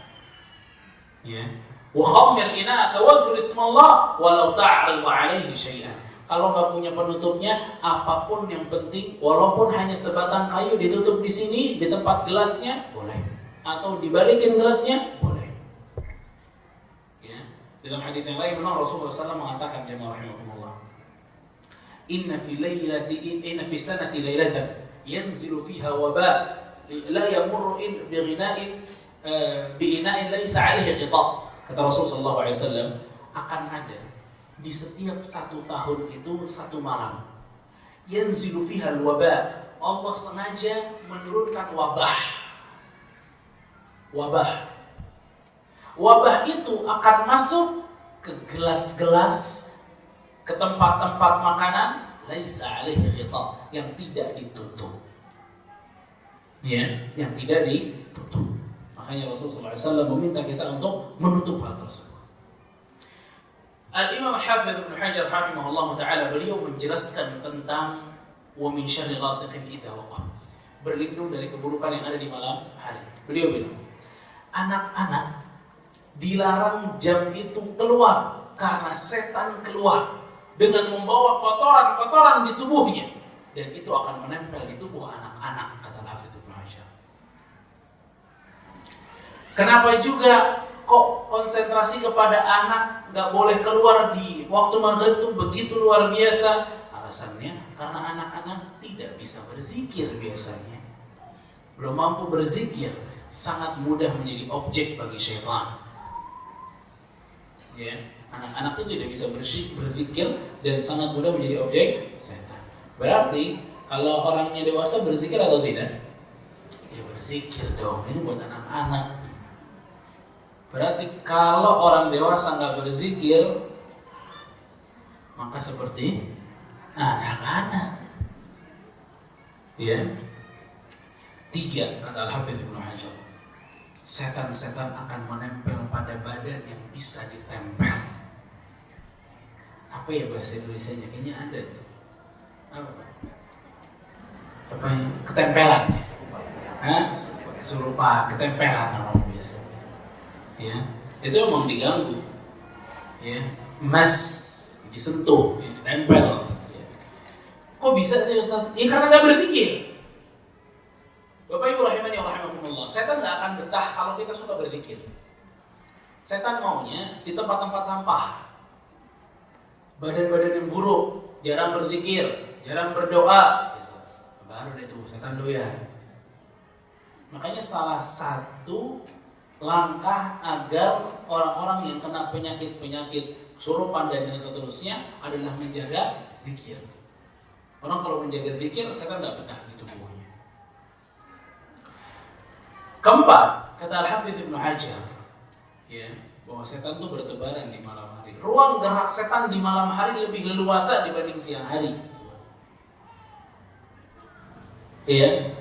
Ya. Wa khammir ina'aka wadhkur ismallah walau ta'rid 'alaihi syai'an. Kalau enggak punya penutupnya, apapun yang penting, walaupun hanya sebatang kayu ditutup di sini di tempat gelasnya boleh, atau dibalikin gelasnya boleh. Ya. Dalam hadis yang lain memang Rasulullah SAW mengatakan, jemaah rahimakumullah, inna fi sanati lailatan yanzilu fiha waba la yamurru bi'ina'in laysa 'alaihi ghita. Kata Rasulullah SAW, akan ada di setiap satu tahun itu satu malam, yanzilu fiha waba, Allah sengaja menurunkan wabah. Wabah itu akan masuk ke gelas-gelas, ke tempat-tempat makanan, laisa alaihi ghita, yang tidak ditutup. Ya, yang tidak ditutup. Makanya Rasulullah SAW meminta kita untuk menutup hal tersebut. Al-Imam Hafidz Ibnu Hajar rahimahullah ta'ala, beliau menjelaskan tentang wa min syarri ghasiqin idza waqab, berlindung dari keburukan yang ada di malam hari. Beliau bilang, anak-anak dilarang jam itu keluar karena setan keluar dengan membawa kotoran-kotoran di tubuhnya, dan itu akan menempel di tubuh anak-anak, kata Hafidz Ibnu Hajar. Kenapa juga kok konsentrasi kepada anak nggak boleh keluar di waktu maghrib itu begitu luar biasa? Alasannya karena anak-anak tidak bisa berzikir biasanya, belum mampu berzikir, sangat mudah menjadi objek bagi syaitan. Ya, anak-anak itu tidak bisa berzikir dan sangat mudah menjadi objek setan. Berarti kalau orangnya dewasa berzikir atau tidak? Ya berzikir dong, ini buat anak-anak. Berarti kalau orang dewasa nggak berzikir, maka seperti anak-anak. Ya. 3, kata Al-Hafidz Ibnu Hajar, setan-setan akan menempel pada badan yang bisa ditempel. Apa ya bahasa Indonesianya? Kayaknya ada tuh. Apa yang ketempelan? Kesurupan, ketempelan orang biasa. Ya, itu memang diganggu. Ya, emas disentuh, ya, ditempel. Gitu ya. Kok bisa sih Ustaz? Ya karena nggak berzikir. Bapak Ibu rahimani wa rahimakumullah, setan nggak akan betah kalau kita suka berzikir. Setan maunya di tempat-tempat sampah, badan-badan yang buruk, jarang berzikir, jarang berdoa, gitu. Baru itu setan doyan. Makanya salah satu langkah agar orang-orang yang kena penyakit-penyakit kesurupan dan yang seterusnya adalah menjaga zikir. Orang kalau menjaga zikir, setan nggak betah di tubuhnya. 4, kata Al-Hafidz Ibnu Hajar, ya, bahwa setan itu bertebaran di malam hari. Ruang gerak setan di malam hari lebih leluasa dibanding siang hari. Iya.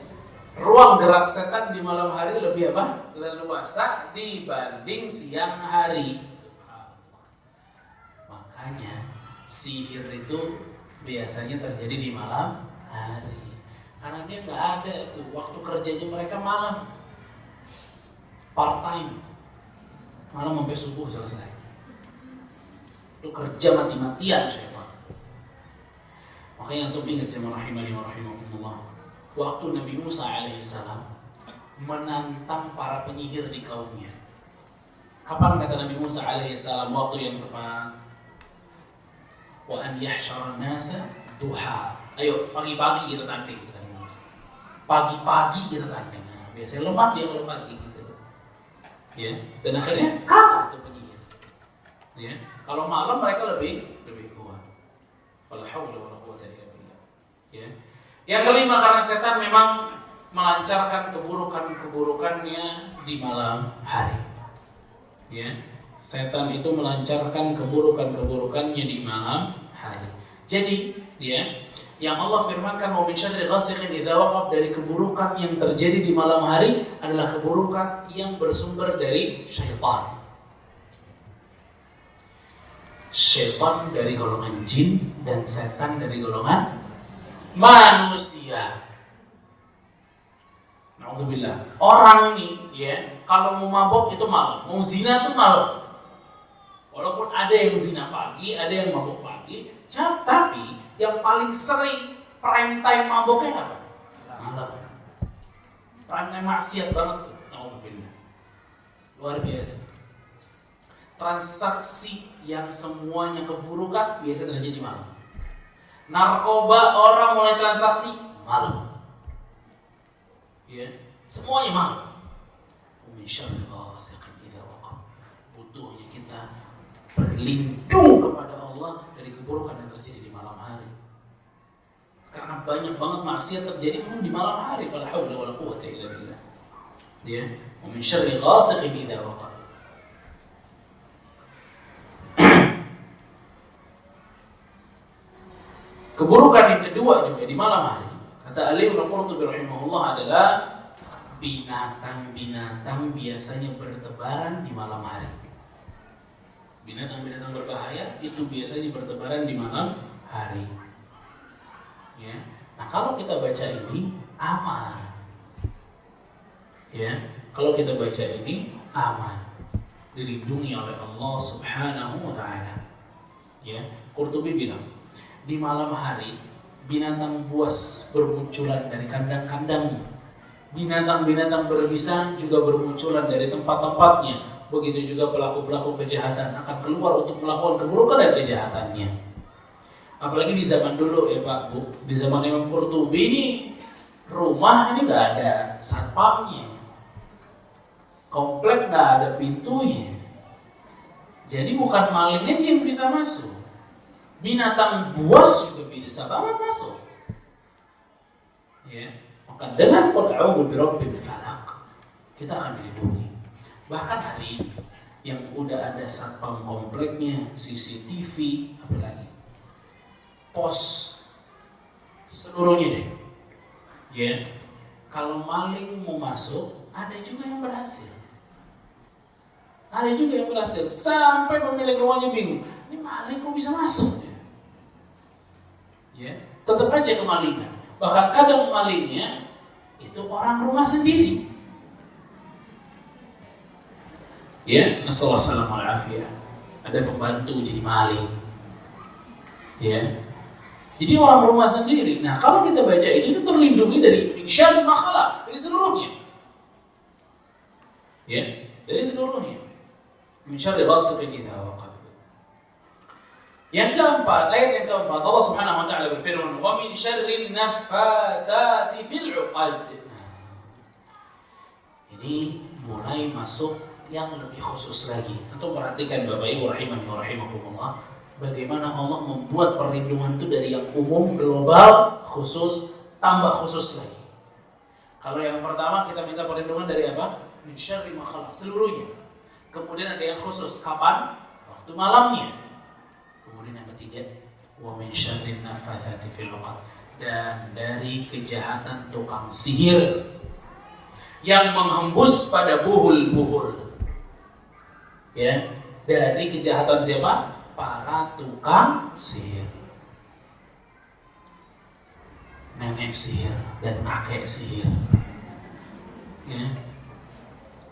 Ruang gerak setan di malam hari lebih apa? Leluasa dibanding siang hari. Makanya sihir itu biasanya terjadi di malam hari. Karena dia nggak ada tuh waktu kerjanya mereka malam, part time, malam sampai subuh selesai. Itu kerja mati-matian syaitan. Makanya antum ingat jemaah rahimani wa rahimakumullah, waktu Nabi Musa alaihissalam menantang para penyihir di kaumnya. Kapan kata Nabi Musa alaihissalam waktu yang tepat? Wa an yahsyara nasa duha. Ayo pagi-pagi kita tanding. Pagi-pagi kita tanding. Nah, biasanya lemah dia kalau pagi gitu. Ya. Dan akhirnya kalah tuh penyihir. Ya. Kalau malam mereka lebih kuat. Fala haula wala quwwata illa billah. Ya. Yang kelima, karena setan memang melancarkan keburukan-keburukannya di malam hari. Ya. Setan itu melancarkan keburukan-keburukannya di malam hari. Jadi, ya, yang Allah firmankan wa min syarri ghasiqin idza waqab, dari keburukan yang terjadi di malam hari adalah keburukan yang bersumber dari syaitan. Syaitan dari golongan jin dan setan dari golongan manusia. Na'udzubillah. Orang nih, ya, kalau mau mabok itu malam, mau zina itu malam. Walaupun ada yang zina pagi, ada yang mabok pagi, tapi yang paling sering prime time maboknya apa? Malam. Prime time maksiat banget tuh. Na'udzubillah. Luar biasa. Transaksi yang semuanya keburukan biasa terjadi malam. Narkoba orang mulai transaksi malam. Ya, semuanya malam. Min syarri ghasiqin idza waqab. Butuhnya kita berlindung kepada Allah dari keburukan yang terjadi di malam hari. Karena banyak banget maksiat terjadi memang di malam hari. Fala haula wala quwwata illa billah. Ya, wa min syarri ghasiqin idza waqab. Keburukan yang kedua juga di malam hari, kata Ali bin Qurtubi rahimahullah, adalah binatang-binatang biasanya bertebaran di malam hari. Binatang-binatang berbahaya itu biasanya bertebaran di malam hari. Ya. Nah, kalau kita baca ini aman. Ya, kalau kita baca ini aman, dilindungi oleh Allah Subhanahu wa taala. Ya, Qurtubi bilang, di malam hari binatang buas bermunculan dari kandang-kandangnya. Binatang-binatang berbisa juga bermunculan dari tempat-tempatnya. Begitu juga pelaku-pelaku kejahatan akan keluar untuk melakukan keburukan dan kejahatannya. Apalagi di zaman dulu ya Pak Bu, di zaman Imam Qurtubi ini rumah ini nggak ada satpamnya, komplek nggak ada pintunya. Jadi bukan malingnya yang bisa masuk, binatang buas juga bisa banget masuk. Ya, maka dengan qul a'udzu birabbil falaq kita akan dilindungi. Bahkan hari ini yang udah ada satpam kompleknya, CCTV, apalagi pos seluruhnya deh. Ya, kalau maling mau masuk, ada juga yang berhasil. Ada juga yang berhasil sampai pemilik rumahnya bingung, ini maling kok bisa masuk? Ya, tetap aja kemalingan. Bahkan kadang malingnya itu orang rumah sendiri. Ya, nasallallahu alaihi wasallam. Ada pembantu jadi maling. Ya. Jadi orang rumah sendiri. Nah, kalau kita baca itu terlindungi dari syarri ma khalaq, dari seluruhnya. Ya, dari seluruhnya. Min syarri ghasiqin idza waqab. Yang keempat, ayat yang keempat, Allah Subhanahu wa taala berfirman, "Wa min syarri naffatsati fil 'uqad." Ini mulai masuk yang lebih khusus lagi. Untuk perhatikan Bapak Ibu rahimani wa rahimakumullah, bagaimana Allah membuat perlindungan itu dari yang umum, global, khusus, tambah khusus lagi. Kalau yang pertama kita minta perlindungan dari apa? Min syarri ma khalaq, seluruhnya. Kemudian ada yang khusus kapan? Waktu malamnya. Kemudian yang ketiga, wa min syarrin naffatsati fil 'uqad, dan dari kejahatan tukang sihir yang menghembus pada buhul-buhul. Ya, dari kejahatan siapa? Para tukang sihir. Nenek sihir dan kakek sihir. Ya.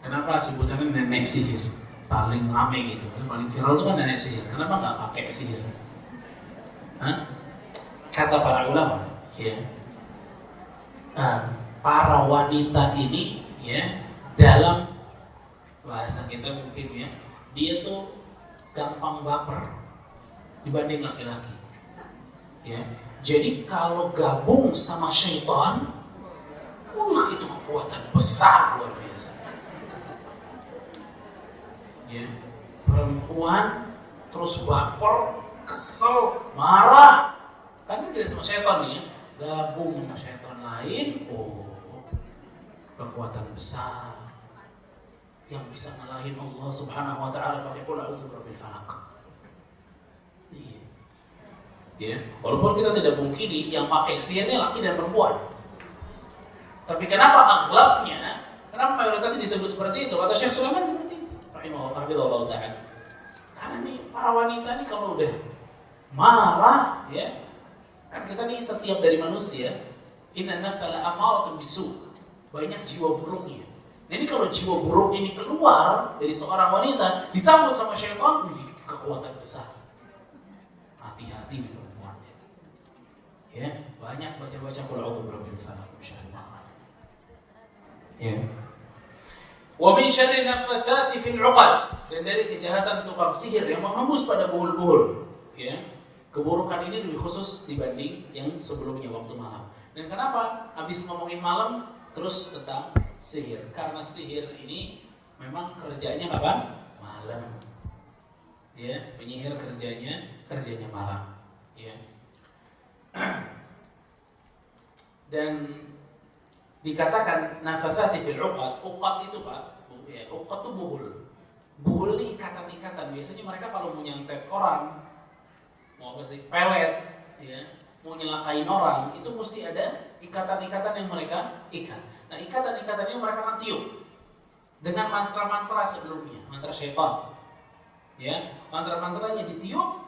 Kenapa sebutannya nenek sihir? Paling rame gitu, paling viral itu kan nenek sihir. Kenapa nggak kakek sihir? Hah? Kata para ulama, ya, para wanita ini, ya, dalam bahasa kita mungkin ya, dia tuh gampang baper dibanding laki-laki. Ya, jadi kalau gabung sama syaitan, itu kekuatan besar luar biasa. Ya, perempuan terus baper, kesel, marah, kan dia sama syaitan ya, gabung sama syaitan lain, kekuatan besar yang bisa ngalahin Allah Subhanahu wa taala pakai qul a'udzu birabbil falaq. Iya. Ya, walaupun kita tidak mungkiri yang pakai sihirnya laki dan perempuan. Tapi kenapa akhlaknya, kenapa mayoritasnya disebut seperti itu? Kata Syekh Sulaiman seperti itu. Rahimahullah ta'ala. Karena nih para wanita nih kalau udah marah, ya, kan kita nih setiap dari manusia, inna nafsa la'amaratun bisu, banyak jiwa buruknya. Nah ini kalau jiwa buruk ini keluar dari seorang wanita, disambut sama syaitan, kekuatan besar. Hati-hati nih perempuan. Ya, banyak baca-baca qul a'udzu birabbil falaq, masyaallah. Ya. Wa min syarri naffatsati fil 'uqad, dan dari kejahatan tukang sihir yang menghembus pada buhul-buhul. Ya. Keburukan ini lebih khusus dibanding yang sebelumnya waktu malam. Dan kenapa habis ngomongin malam terus tentang sihir? Karena sihir ini memang kerjanya kapan? Malam. Ya, penyihir kerjanya malam. Ya. Dan dikatakan nafatsati fil 'uqad. Uqad itu Pak, ya, uqad itu buhul. Buhul ini ikatan-ikatan. Biasanya mereka kalau mau nyantet orang, mau apa sih? Pelet, ya, mau nyelakain orang, itu mesti ada ikatan-ikatan yang mereka ikat. Nah, ikatan-ikatan ini mereka akan tiup dengan mantra-mantra sebelumnya, mantra syaitan. Ya, mantra-mantranya ditiup,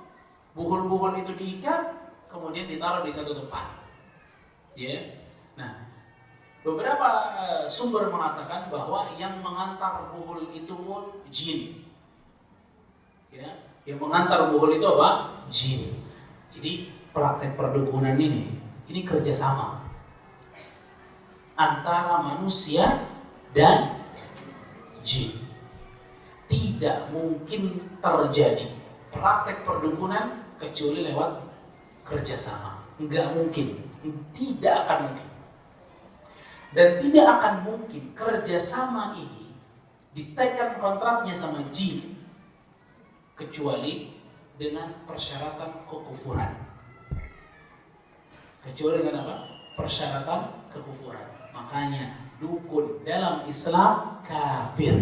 buhul-buhul itu diikat, kemudian ditaruh di satu tempat. Ya. Nah, beberapa sumber mengatakan bahwa yang mengantar buhul itu pun jin. Ya, yang mengantar buhul itu apa? Jin. Jadi praktek perdukunan ini kerjasama antara manusia dan jin. Tidak mungkin terjadi praktek perdukunan kecuali lewat kerjasama. Enggak mungkin, tidak akan mungkin. Dan tidak akan mungkin kerjasama ini ditekan kontraknya sama jin kecuali dengan persyaratan kekufuran. Kecuali dengan apa? Persyaratan kekufuran. Makanya dukun dalam Islam kafir.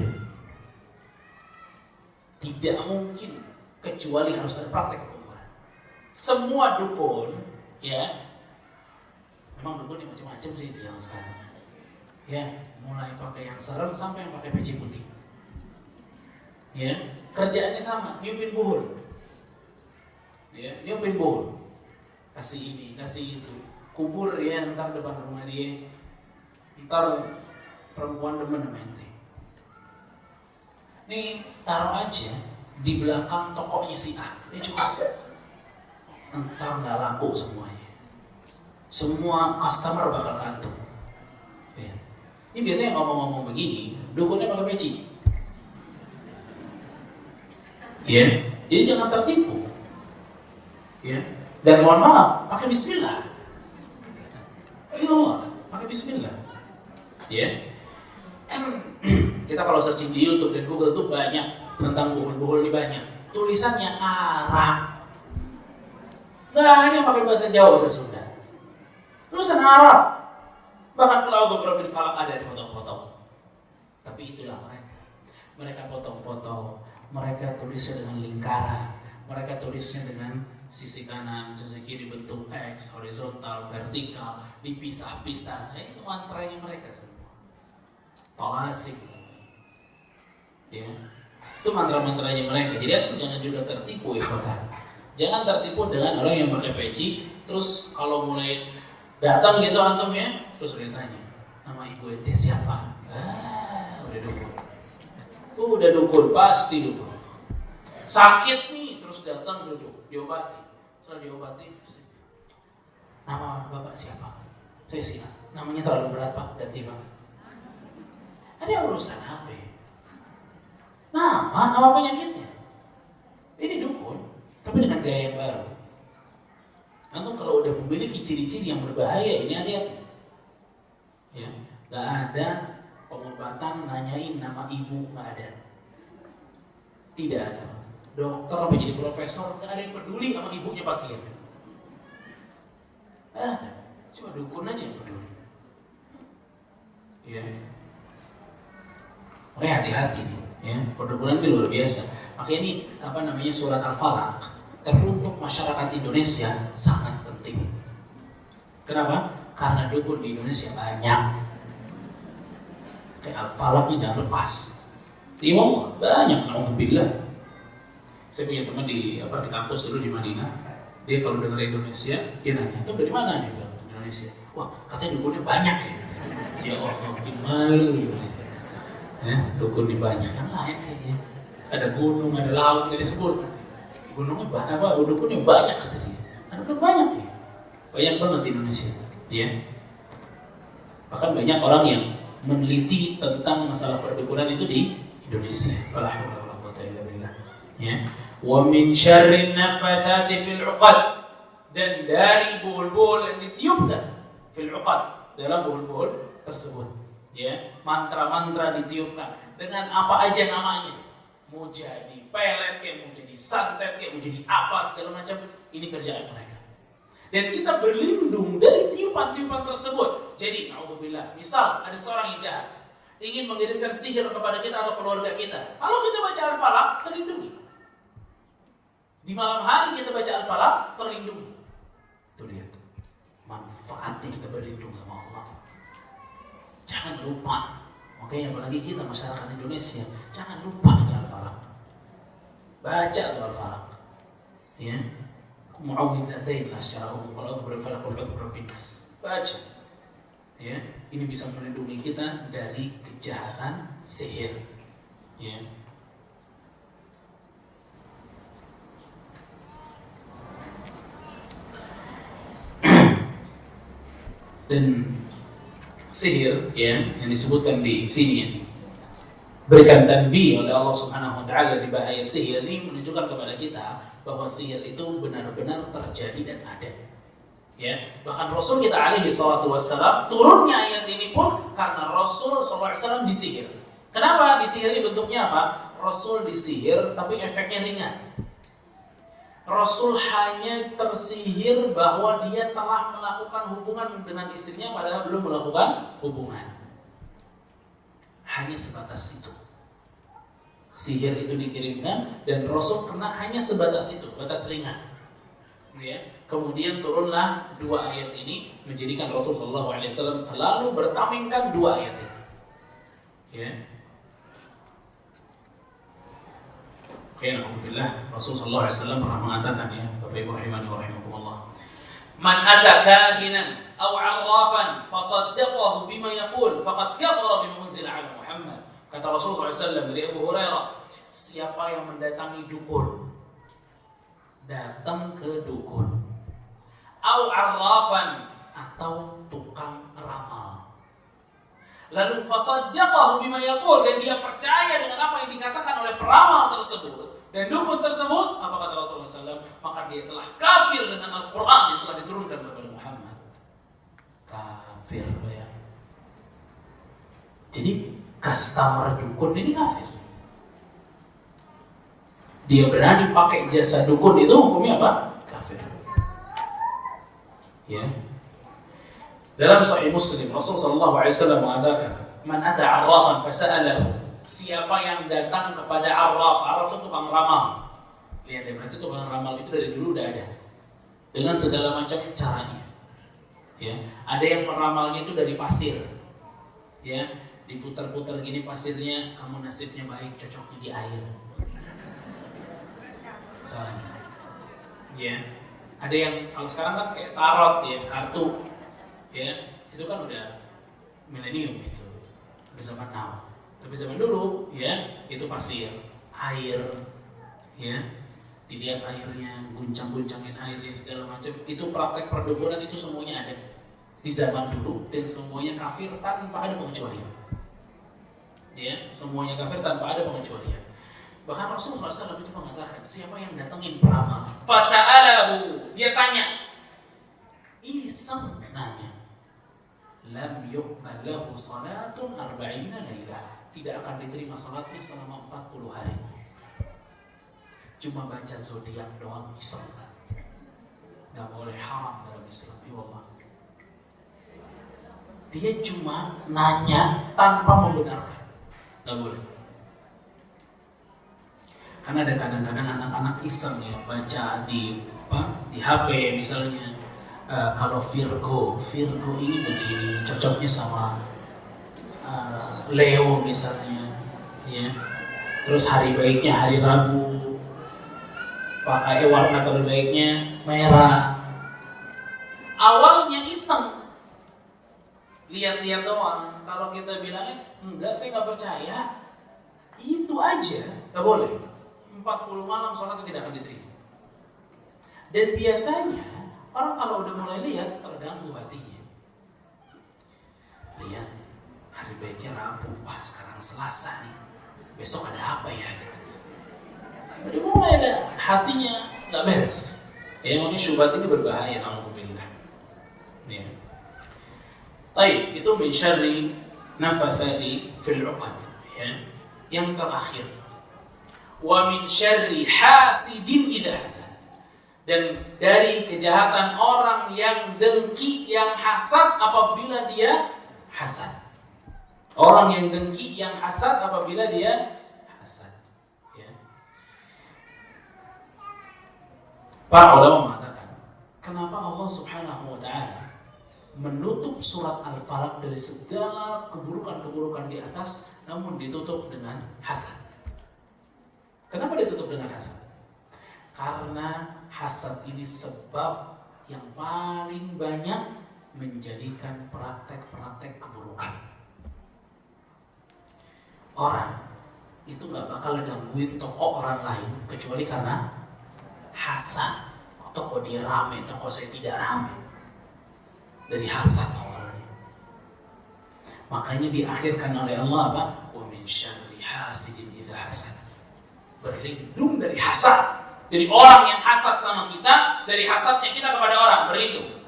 Tidak mungkin kecuali harus ada praktek kekufuran. Semua dukun, ya, memang dukun yang macam-macam sih di zaman sekarang. Ya, mulai pakai yang serem sampai yang pakai peci putih. Ya, kerjaannya sama, niupin buhul. Ya, niupin buhul. Kasih ini, kasih itu. Kubur ya, ntar depan rumah dia. Ntar perempuan demen sama ente. Nih, taruh aja di belakang tokonya si A. Ini cukup. Ntar nggak laku semuanya. Semua customer bakal kantuk. Ya. Ini biasanya ngomong-ngomong begini, dukunnya pakai peci. Ya, jadi jangan tertipu. Ya. Dan mohon maaf, pakai bismillah. Ya Allah, pakai bismillah. Ya. Kita kalau searching di YouTube dan Google tuh banyak tentang buhul-buhul ini banyak. Tulisannya Arab. Nah, ini pakai bahasa Jawa, bahasa Sunda. Tulisan Arab. Bahkan kalau a'udzu birabbil falaq ada di potong-potong. Tapi itulah mereka. Mereka potong-potong, mereka tulisnya dengan lingkaran, mereka tulisnya dengan sisi kanan, sisi kiri bentuk X, horizontal, vertikal, dipisah-pisah. Nah, itu mantranya mereka semua. Talasik. Ya. Itu mantra-mantranya mereka. Jadi antum jangan juga tertipu ya kota. Jangan tertipu dengan orang yang pakai peci, terus kalau mulai datang gitu antum ya, terus ditanya, nama ibu ente siapa? Udah dukun. Udah dukun, pasti dukun. Sakit nih, terus datang duduk, diobati. Setelah diobati, nama bapak siapa? Saya siapa? Namanya terlalu berat pak, ganti pak. Ada urusan apa? Nama penyakitnya. Ini dukun, tapi dengan gaya yang baru. Antum kalau udah memiliki ciri-ciri yang berbahaya, ini hati-hati. Ya, nggak ada pengobatan nanyain nama ibu, nggak ada. Tidak ada. Dokter apa jadi profesor, nggak ada yang peduli sama ibunya pasien. Cuma dukun aja yang peduli. Ya. Oke, hati-hati nih. Ya, perdukunan ini luar biasa. Makanya ini surat Al-Falaq teruntuk masyarakat Indonesia sangat penting. Kenapa? Karena dukun di Indonesia banyak. Kayak Al-Falaq ini jangan lepas. Iya, banyak. Alhamdulillah. Saya punya teman di kampus dulu di Madinah. Dia kalau dengar Indonesia, dia nanya, "Itu dari mana?" Dia bilang, "Indonesia." Wah, katanya dukunnya banyak ya. Ya Allah, makin malu Indonesia. Dukun di banyak yang lain kayaknya. Ada gunung, ada laut, nggak disebut. Gunungnya banyak, dukunnya banyak kata dia. Ada banyak ya. Banyak banget di Indonesia. Ya. Bahkan banyak orang yang meneliti tentang masalah perdukunan itu di Indonesia. Ya. Wa min syarrin naffatsati fil 'uqad, dan dari buhul-buhul yang ditiupkan fil 'uqad, dalam buhul-buhul tersebut. Ya, mantra-mantra ditiupkan dengan apa aja namanya. Mau jadi pelet kayak, mau jadi santet kayak, mau jadi apa segala macam, ini kerjaan mereka. Dan kita berlindung dari tiupan-tiupan tersebut. Jadi, naudzubillah, misal ada seorang yang jahat ingin mengirimkan sihir kepada kita atau keluarga kita. Kalau kita baca Al-Falaq, terlindungi. Di malam hari kita baca Al-Falaq, terlindungi. Tuh lihat, manfaatnya kita berlindung sama Allah. Jangan lupa, makanya apalagi kita masyarakat Indonesia, jangan lupa ini Al-Falaq. Baca tuh Al-Falaq. Ya. Mu'awwidzatain lah secara umum, kalau Al-Falaq nas. Baca. Ya, ini bisa melindungi kita dari kejahatan sihir. Ya. Dan sihir ya, yang disebutkan di sini ya, berikan tanbih oleh Allah Subhanahu wa taala dari bahaya sihir ini, menunjukkan kepada kita bahwa sihir itu benar-benar terjadi dan ada. Ya, bahkan Rasul kita alaihi salatu wassalam, turunnya ayat ini pun karena Rasul sallallahu alaihi wasallam disihir. Kenapa disihir? Bentuknya apa? Rasul disihir tapi efeknya ringan. Rasul hanya tersihir bahwa dia telah melakukan hubungan dengan istrinya padahal belum melakukan hubungan. Hanya sebatas itu. Sihir itu dikirimkan dan Rasul kena hanya sebatas itu, batas ringan. Ya. Kemudian turunlah dua ayat ini menjadikan Rasul sallallahu alaihi wasallam selalu bertamimkan dua ayat ini. Ya. Alhamdulillah, Rasul sallallahu alaihi wasallam pernah mengatakan ya, Bapak Ibu rahimani wa rahimakumullah, "Man ata kahinan aw 'arrafan fasaddaqahu bima yaqul faqad kafara bima unzila 'ala Muhammad." Kata Rasul sallallahu alaihi wasallam dari Abu Hurairah, siapa yang mendatangi dukun, datang ke dukun, aw 'arrafan, atau tukang ramal, lalu fasaddaqahu bima yaqul, dan dia percaya dengan apa yang dikatakan oleh peramal tersebut dan dukun tersebut, apa kata Rasulullah SAW? Maka dia telah kafir dengan Al-Quran yang telah diturunkan kepada Muhammad. Kafir ya. Jadi customer dukun ini kafir. Dia berani pakai jasa dukun, itu hukumnya apa? Kafir. Ya. Dalam Sahih Muslim, Rasulullah SAW mengatakan, "Man ata 'arrafan fasa'alahu." siapa yang datang kepada Arraf. Arraf itu tukang ramal. Lihat ya, berarti tukang ramal itu dari dulu udah ada. Dengan segala macam caranya. Ya, ada yang meramalnya itu dari pasir. Ya, diputar-putar gini pasirnya, kamu nasibnya baik, cocoknya di air. Misalnya. Ya. Ada yang kalau sekarang kan kayak tarot ya, kartu. Ya, itu kan udah milenium itu. Udah zaman now. Tapi zaman dulu ya, itu pasir, air, ya. Dilihat airnya, guncang-guncangin airnya segala macam. Itu praktek perdukunan itu semuanya ada di zaman dulu dan semuanya kafir tanpa ada pengecualian. Ya, semuanya kafir tanpa ada pengecualian. Bahkan Rasulullah SAW itu mengatakan, siapa yang datengin peramal, fasa'alahu, dia tanya, iseng nanya, lam yuqbal lahu salatun arba'ina lailah, tidak akan diterima salatnya selama 40 hari. Cuma baca zodiak doang iseng. Gak boleh, haram dalam Islam. Ya Allah. Dia cuma nanya tanpa membenarkan. Gak boleh. Karena ada kadang-kadang anak-anak iseng ya baca di HP misalnya. Kalau Virgo ini begini, cocoknya sama Leo misalnya, ya. Terus hari baiknya hari Rabu. Pakai warna terbaiknya merah. Awalnya iseng, lihat-lihat doang. Kalau kita bilangin enggak, saya nggak percaya, itu aja nggak boleh. 40 malam sholatnya tidak akan diterima. Dan biasanya orang kalau udah mulai lihat terganggu hatinya. Lihat hari baiknya Rabu, wah sekarang Selasa nih, besok ada apa ya gitu. Jadi mulai ada hatinya nggak beres. Ya makanya syubhat ini berbahaya, na'udzubillah. Ya. Baik, itu min syarri nafathati fil 'uqad. Ya. Yang terakhir, wa min syarri hasidin idza hasad. Dan dari kejahatan orang yang dengki, yang hasad apabila dia hasad. Orang yang dengki, yang hasad apabila dia hasad. Ya. Para ulama mengatakan, kenapa Allah Subhanahu wa ta'ala menutup surat Al-Falaq dari segala keburukan-keburukan di atas, namun ditutup dengan hasad. Kenapa ditutup dengan hasad? Karena hasad ini sebab yang paling banyak menjadikan praktek-praktek keburukan. Orang itu gak bakal gangguin toko orang lain kecuali karena hasad. Toko dia rame, toko saya tidak rame. Dari hasad awalnya. Makanya diakhirkan oleh Allah apa? Wa min syarri hasidin idza hasad. Berlindung dari hasad. Jadi orang yang hasad sama kita, dari hasadnya kita kepada orang, berlindung.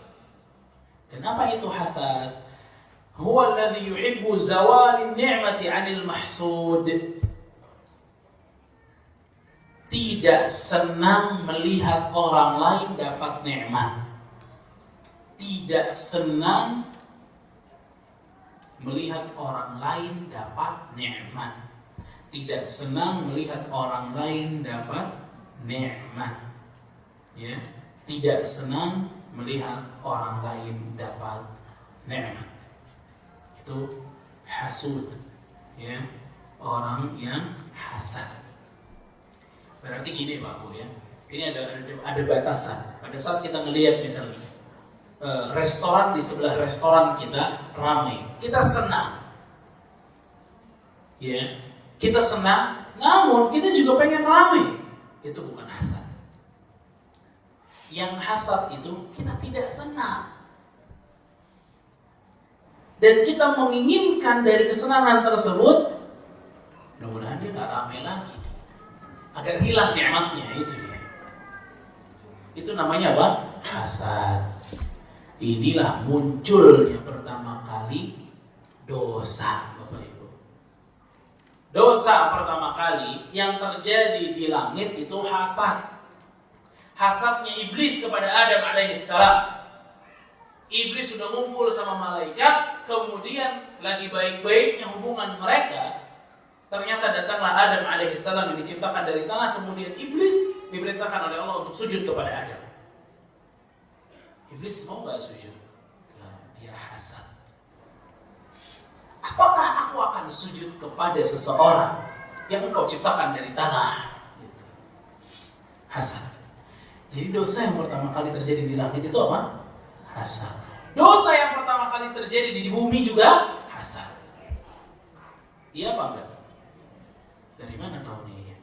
Dan apa itu hasad? Huwa alladhi yuhibbu zawalin ni'mati 'anil mahsud. Tidak senang melihat orang lain dapat nikmat. Tidak senang melihat orang lain dapat nikmat. Tidak senang melihat orang lain dapat nikmat. Ya, tidak senang melihat orang lain dapat nikmat. Itu hasud. Ya, orang yang hasad. Berarti gini Pak Bu ya, ini ada batasan. Pada saat kita ngelihat misalnya restoran di sebelah restoran kita ramai, kita senang, ya, kita senang. Namun kita juga pengen ramai, itu bukan hasad. Yang hasad itu kita tidak senang, dan kita menginginkan dari kesenangan tersebut, mudah-mudahan dia nggak ramai lagi. Agar hilang nikmatnya itu ya. Itu namanya apa? Hasad. Inilah munculnya pertama kali dosa, Bapak Ibu. Dosa pertama kali yang terjadi di langit itu hasad. Hasadnya iblis kepada Adam alaihissalam. Iblis sudah ngumpul sama malaikat, kemudian lagi baik-baiknya hubungan mereka, Ternyata datanglah Adam alaihissalam yang diciptakan dari tanah, kemudian iblis diperintahkan oleh Allah untuk sujud kepada Adam. Iblis mau gak sujud? Nah, dia hasad. Apakah aku akan sujud kepada seseorang yang engkau ciptakan dari tanah? Gitu. Hasad. Jadi dosa yang pertama kali terjadi di langit itu apa? Hasad. Dosa yang pertama kali terjadi di bumi juga hasad. Iya apa enggak? Dari mana tahu nih?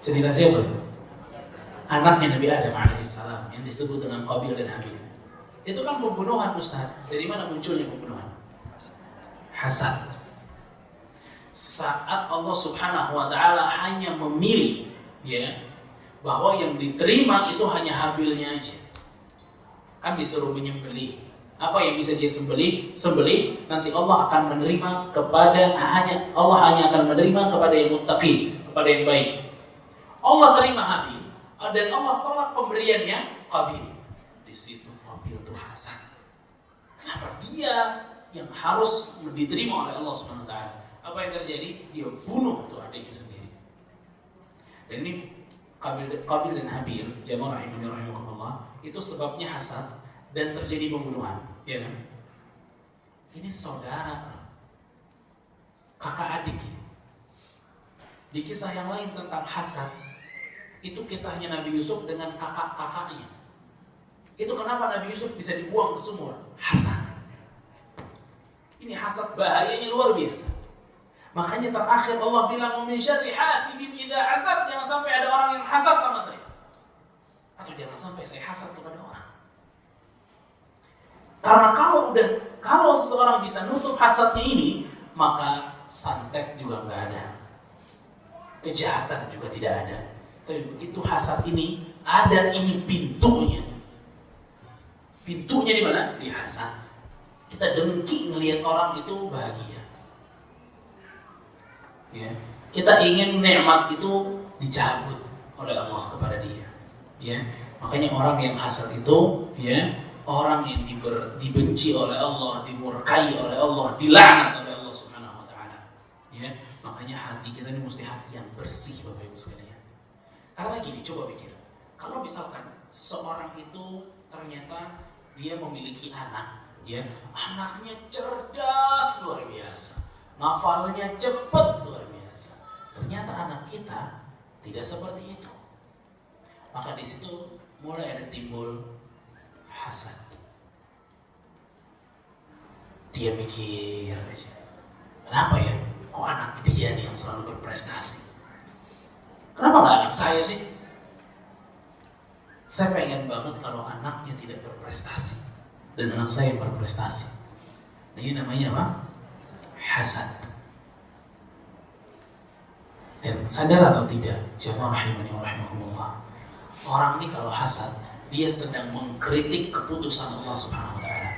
Cerita siapa itu? Anaknya Nabi Adam alaihissalam yang disebut dengan Qabil dan Habil. Itu kan pembunuhan, Ustaz. Dari mana munculnya pembunuhan? Hasad. Saat Allah Subhanahu wa taala hanya memilih ya bahwa yang diterima itu hanya Habilnya aja. Kan disuruh menyembelih. Apa yang bisa dia sembelih, nanti Allah akan menerima kepada Allah hanya akan menerima kepada yang muttaqin, kepada yang baik. Allah terima Habil dan Allah tolak pemberiannya Qabil. Di situ Qabil itu hasad. Kenapa dia yang harus diterima oleh Allah Subhanahu wa taala? Apa yang terjadi? Dia bunuh tuh adiknya sendiri. Dan ini Qabil dan Habil, jamaah rahimani rahimakumullah, itu sebabnya hasad dan terjadi pembunuhan, ya kan? Ini saudara, kakak adik. Di kisah yang lain tentang hasad, itu kisahnya Nabi Yusuf dengan kakak-kakaknya. Itu kenapa Nabi Yusuf bisa dibuang ke sumur? Hasad. Ini hasad bahayanya luar biasa. Makanya terakhir Allah bilang min syarri hasidin idza hasad, jangan sampai ada orang yang hasad sama saya. Atau jangan sampai saya hasad kepada orang. Karena kalau seseorang bisa nutup hasadnya ini, maka santet juga nggak ada, kejahatan juga tidak ada. Tapi begitu hasad ini ada, ini pintunya. Pintunya di mana? Di hasad. Kita dengki ngelihat orang itu bahagia. Ya. Kita ingin nikmat itu dicabut oleh Allah kepada dia. Ya. Makanya orang yang hasad itu, ya, orang yang dibenci oleh Allah, dimurkai oleh Allah, dilaknat oleh Allah Subhanahu wa taala. Ya, makanya hati kita ini mesti hati yang bersih, Bapak Ibu sekalian. Karena gini, coba pikir. Kalau misalkan seorang itu ternyata dia memiliki anak, ya, anaknya cerdas luar biasa, ngafalnya cepat luar biasa. Ternyata anak kita tidak seperti itu. Maka di situ mulai ada timbul hasad. Dia mikir aja, kenapa ya? Kok anak dia nih yang selalu berprestasi? Kenapa nggak anak saya sih? Saya pengen banget kalau anaknya tidak berprestasi dan anak saya yang berprestasi. Nah, ini namanya apa? Hasad. Dan sadar atau tidak, jamaah rahimani wa rahimakumullah, orang ini kalau hasad, dia sedang mengkritik keputusan Allah Subhanahu wa taala.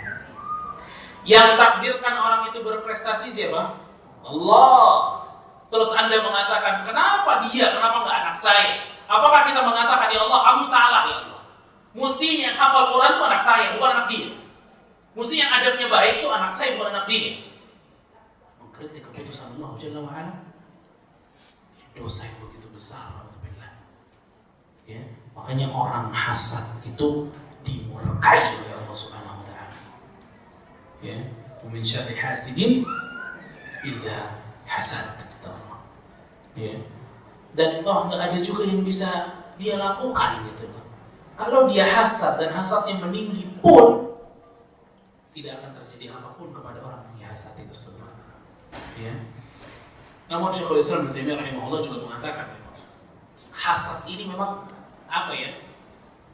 Yang takdirkan orang itu berprestasi siapa? Allah. Terus Anda mengatakan, kenapa dia? Kenapa enggak anak saya? Apakah kita mengatakan, ya Allah, kamu salah ya Allah? Mestinya yang hafal Quran itu anak saya, bukan anak dia. Mestinya yang adabnya baik itu anak saya, bukan anak dia. Mengkritik keputusan Allah Jalla wa ala. Dosa yang begitu besar. Ya, makanya orang hasad itu dimurkai oleh Allah Subhanahu wa taala. Ya, min syarri hasidin idza hasad, kata Allah. Ya. Dan toh enggak ada juga yang bisa dia lakukan gitu. Kalau dia hasad dan hasadnya meninggi pun tidak akan terjadi apapun kepada orang yang dihasati tersebut. Ya. Namun Syekhul Islam Ibnu Taimiyah rahimahullah juga mengatakan hasad ini memang apa ya?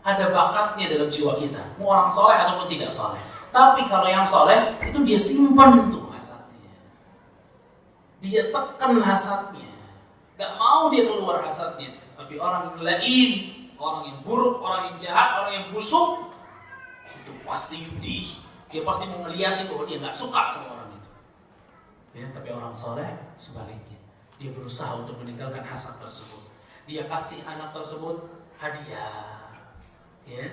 Ada bakatnya dalam jiwa kita. Mau orang soleh ataupun tidak soleh. Tapi kalau yang soleh itu dia simpan tuh hasadnya. Dia tekan hasadnya. Gak mau dia keluar hasadnya. Tapi orang yang lain, orang yang buruk, orang yang jahat, orang yang busuk, itu pasti yudih. Dia pasti mau ngeliatin bahwa dia gak suka sama orang itu. Ya, tapi orang soleh sebaliknya. Dia berusaha untuk meninggalkan hasad tersebut. Dia kasih anak tersebut hadiah, ya,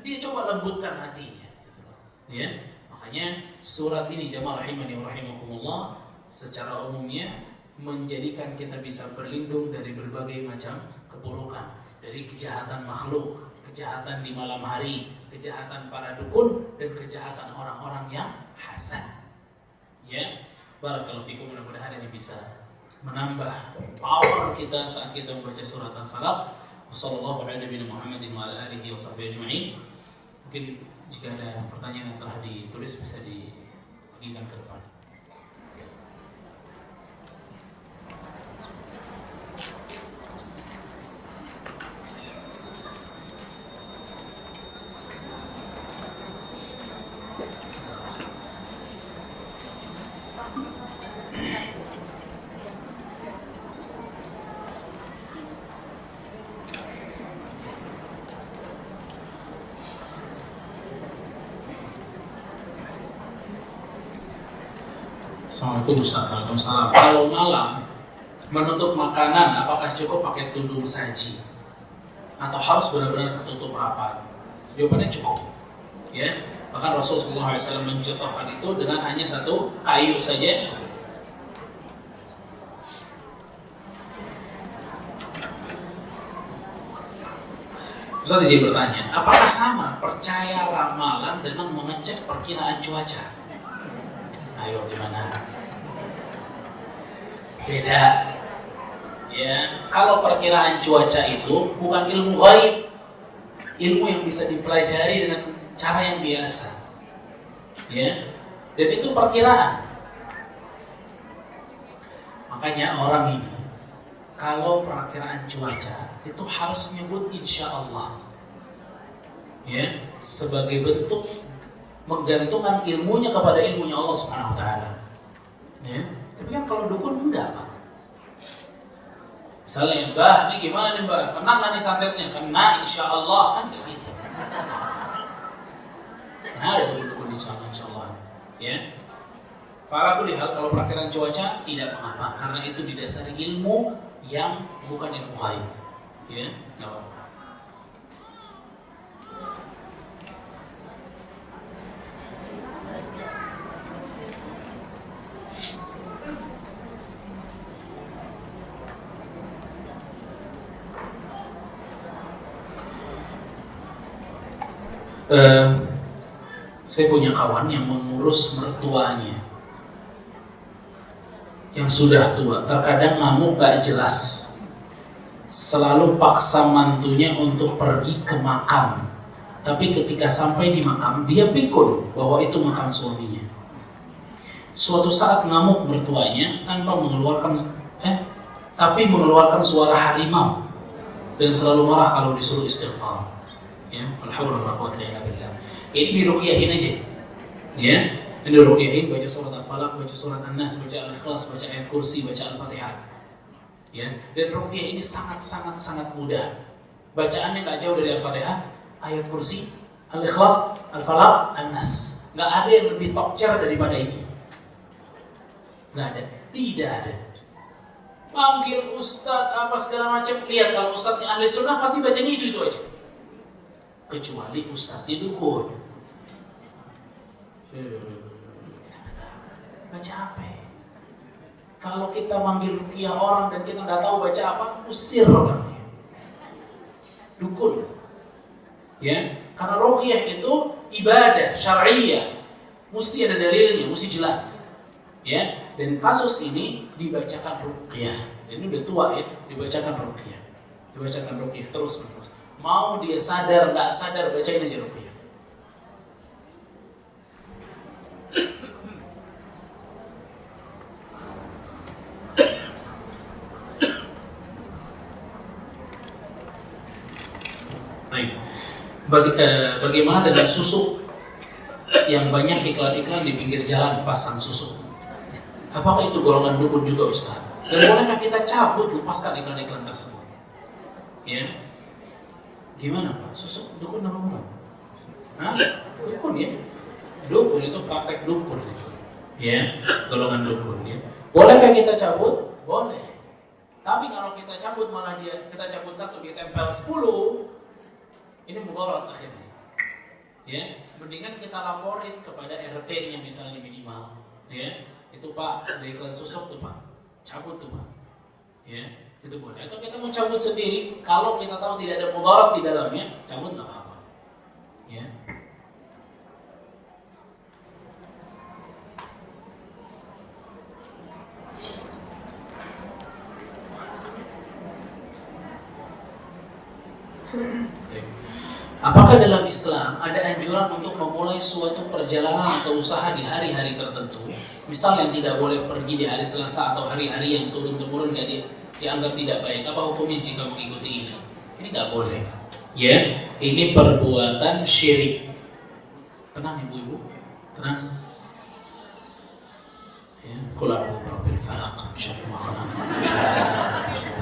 dia coba lembutkan hatinya, gitu. Ya, makanya surat ini jamaah rahimani wa rahimakumullah secara umumnya menjadikan kita bisa berlindung dari berbagai macam keburukan, dari kejahatan makhluk, kejahatan di malam hari, kejahatan para dukun, dan kejahatan orang-orang yang hasad. Ya, barakallahu fikum, mudah-mudahan ini bisa menambah power kita saat kita membaca surat Al-Falaq. Wassallallahu ala nabiyina Muhammadin wa ala alihi wa sahbihi ajma'in. Mungkin jika ada pertanyaan yang telah ditulis bisa dibagikan ke depan. Assalamualaikum Ustaz. Waalaikumsalam. Kalau malam menutup makanan, apakah cukup pakai tudung saji atau harus benar-benar ketutup rapat? Jawabannya cukup. Ya, bahkan Rasulullah SAW mencontohkan itu dengan hanya satu kayu saja cukup. Ustaz izin bertanya, apakah sama percaya ramalan dengan mengecek perkiraan cuaca? Ayo gimana? Beda. Ya, kalau perkiraan cuaca itu bukan ilmu ghaib, ilmu yang bisa dipelajari dengan cara yang biasa. Ya, dan itu perkiraan. Makanya orang ini kalau perkiraan cuaca itu harus menyebut insya Allah. Ya, sebagai bentuk menggantungkan ilmunya kepada ilmunya Allah Subhanahu wa taala. Ya. Tapi kan kalau dukun enggak, Pak. Misalnya, Mbah, ini gimana nih, Mbah? Kena enggak nih santetnya? Kena insya Allah, kan kayak gitu. Nah, ada dukun insya Allah. Ya. Para kulihal, kalau perkiraan cuaca tidak mengapa, karena itu didasari ilmu yang bukan ilmu ghaib. Ya, enggak apa-apa. Saya punya kawan yang mengurus mertuanya yang sudah tua, terkadang ngamuk gak jelas, selalu paksa mantunya untuk pergi ke makam, tapi ketika sampai di makam dia pikun bahwa itu makam suaminya. Suatu saat ngamuk mertuanya tanpa mengeluarkan suara harimau dan selalu marah kalau disuruh istighfar. Ya, alhamdulillah, ini diruqyahin aja. Ya, ini diruqyahin, baca surat Al-Falaq, baca surat An-Nas, baca Al-Ikhlas, baca ayat kursi, baca Al-Fatihah. Ya, dan ruqyah ini sangat mudah. Bacaannya nggak jauh dari Al-Fatihah, ayat kursi, Al-Ikhlas, Al-Falaq, An-Nas. Nggak ada yang lebih top tier daripada ini. Nggak ada, tidak ada. Panggil ustadz apa segala macam, lihat kalau ustadznya ahli sunnah pasti bacanya itu aja. Kecuali ustadznya dukun. Baca apa? Kalau kita manggil ruqyah orang dan kita nggak tahu baca apa, usir orangnya. Dukun. Ya, karena ruqyah itu ibadah syar'iyyah. Mesti ada dalilnya, mesti jelas. Ya, dan kasus ini dibacakan ruqyah. Ini udah tua ya, dibacakan ruqyah. Dibacakan ruqyah terus. Mau dia sadar nggak sadar, bacain aja ruqyah. Bagaimana dengan susu yang banyak iklan-iklan di pinggir jalan pasang susu? Apakah itu golongan dukun juga, Ustaz? Dan bolehkah kita cabut, lepaskan iklan-iklan tersebut? Ya, gimana Pak? Susu dukun apa bukan? Hah? Dukun ya? Dukun itu praktek dukun itu. Ya, golongan dukun ya. Bolehkah kita cabut? Boleh. Tapi kalau kita cabut malah kita cabut satu dia tempel 10, ini mugharat akhirnya. Ya, mendingan kita laporin kepada RT-nya misalnya minimal, ya. Itu Pak, ada iklan susuk tuh Pak, cabut tuh Pak. Ya, itu boleh. Atau kita mau cabut sendiri, kalau kita tahu tidak ada mudarat di dalamnya, cabut nggak apa-apa. Ya. Apakah dalam Islam ada anjuran untuk memulai suatu perjalanan atau usaha di hari-hari tertentu? Misal yang tidak boleh pergi di hari Selasa atau hari-hari yang turun-temurun dianggap tidak baik. Apa hukumnya jika mengikuti ini? Ini nggak boleh. Ya, ini perbuatan syirik. Tenang ibu-ibu, tenang. Ya, qul a'udzu birabbil falaq, min syarri ma khalaq, min syarri ghasiqin.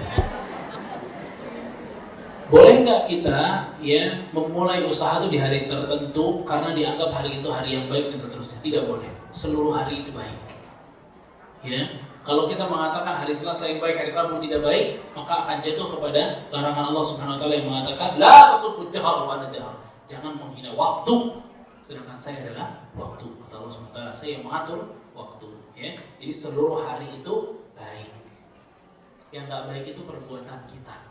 Boleh nggak kita ya memulai usaha itu di hari tertentu karena dianggap hari itu hari yang baik dan seterusnya? Tidak boleh. Seluruh hari itu baik. Ya, kalau kita mengatakan hari Selasa yang baik, hari Rabu tidak baik, maka akan jatuh kepada larangan Allah Subhanahu Wa Taala yang mengatakan la tasubbu dahr wa ana dahr. Jangan menghina waktu, sedangkan saya adalah waktu. Kata Allah Subhanahu Wa Taala, saya yang mengatur waktu. Ya, jadi seluruh hari itu baik. Yang nggak baik itu perbuatan kita.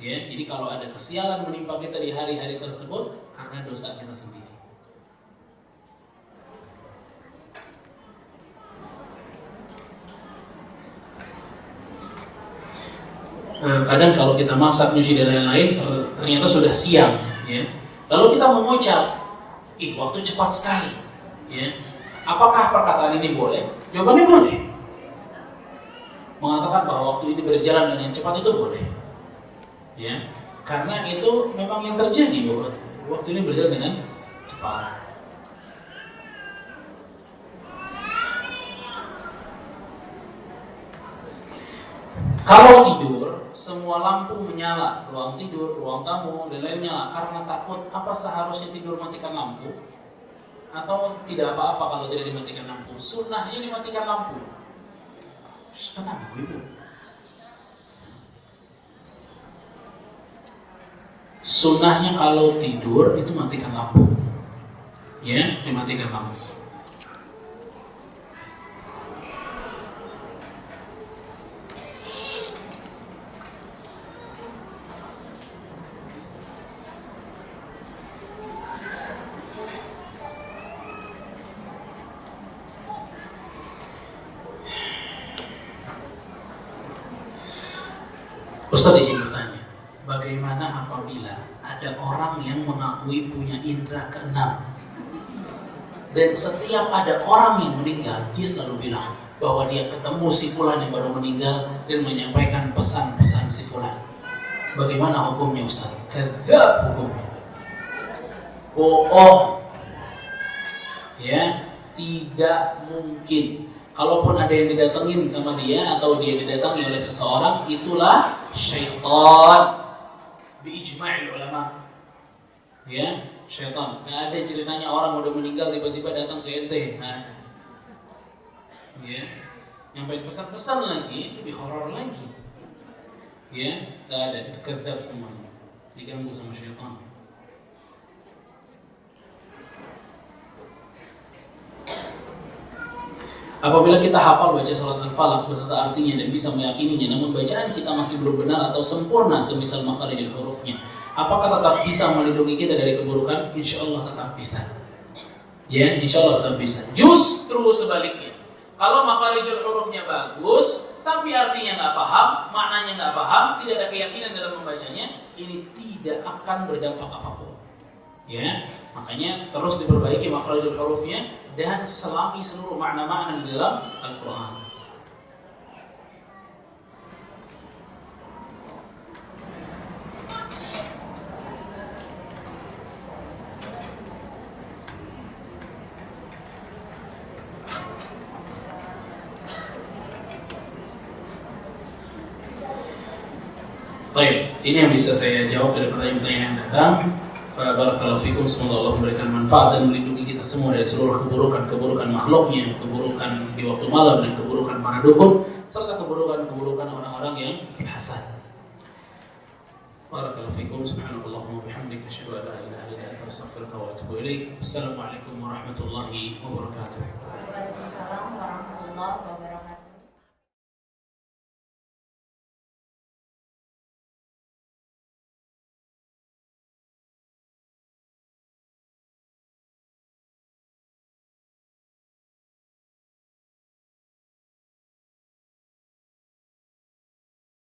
Ya, jadi kalau ada kesialan menimpa kita di hari-hari tersebut karena dosa kita sendiri. Kadang kalau kita masak, nyuci dan lain-lain ternyata sudah siang, ya. Lalu kita mengucap, waktu cepat sekali, ya. Apakah perkataan ini boleh? Jawabannya boleh. Mengatakan bahwa waktu ini berjalan dengan cepat itu boleh. Ya, karena itu memang yang terjadi bahwa waktu ini berjalan dengan cepat. Kalau tidur, semua lampu menyala, ruang tidur, ruang tamu, dan lain menyala karena takut. Apa seharusnya tidur matikan lampu? Atau tidak apa-apa kalau tidak dimatikan lampu? Sunnahnya dimatikan lampu. Tenang, ibu. Sunnahnya kalau tidur itu matikan lampu, ya, dimatikan lampu. Ustaz izin bertanya, bagaimana apabila ada orang yang mengakui punya indera keenam dan setiap ada orang yang meninggal dia selalu bilang bahwa dia ketemu si fulan yang baru meninggal dan menyampaikan pesan-pesan si fulan? Bagaimana hukumnya Ustaz? Kadzab hukumnya. Bohong. Ya, tidak mungkin. Kalaupun ada yang didatengin sama dia atau dia didatangi oleh seseorang, itulah syaitan. Biijma'il ulama. Ya, syaitan. Nggak ada ceritanya orang udah meninggal tiba-tiba datang ke ente. Nah, ya, nyampein pesan-pesan lagi, lebih horor lagi. Ya, nggak ada. Itu kadzab semuanya. Diganggu sama syaitan. Apabila kita hafal baca surat Al-Falaq beserta artinya dan bisa meyakininya, namun bacaan kita masih belum benar atau sempurna semisal makharijul hurufnya, apakah tetap bisa melindungi kita dari keburukan? Insya Allah tetap bisa. Ya, insya Allah tetap bisa. Justru sebaliknya, kalau makharijul hurufnya bagus, tapi artinya nggak paham, maknanya nggak paham, tidak ada keyakinan dalam membacanya, ini tidak akan berdampak apapun. Ya, makanya terus diperbaiki makharijul hurufnya dan selami seluruh makna-makna di dalam Al-Quran. Baik, ini yang bisa saya jawab dari pertanyaan-pertanyaan yang datang. Barakallahu fikum, semoga Allah memberikan manfaat dan melindungi kita semua dari seluruh keburukan makhluknya, keburukan di waktu malam dan keburukan para dukun, serta keburukan orang-orang yang hasad. Barakallahu fikum, subhanallahumma wa bihamdika, asyhadu an la ilaha illa anta, astaghfiruka wa atubu ilaik. Wassalamualaikum warahmatullahi wabarakatuh. Waalaikumsalam warahmatullahi wabarakatuh. warahmatullahi wabarakatuh.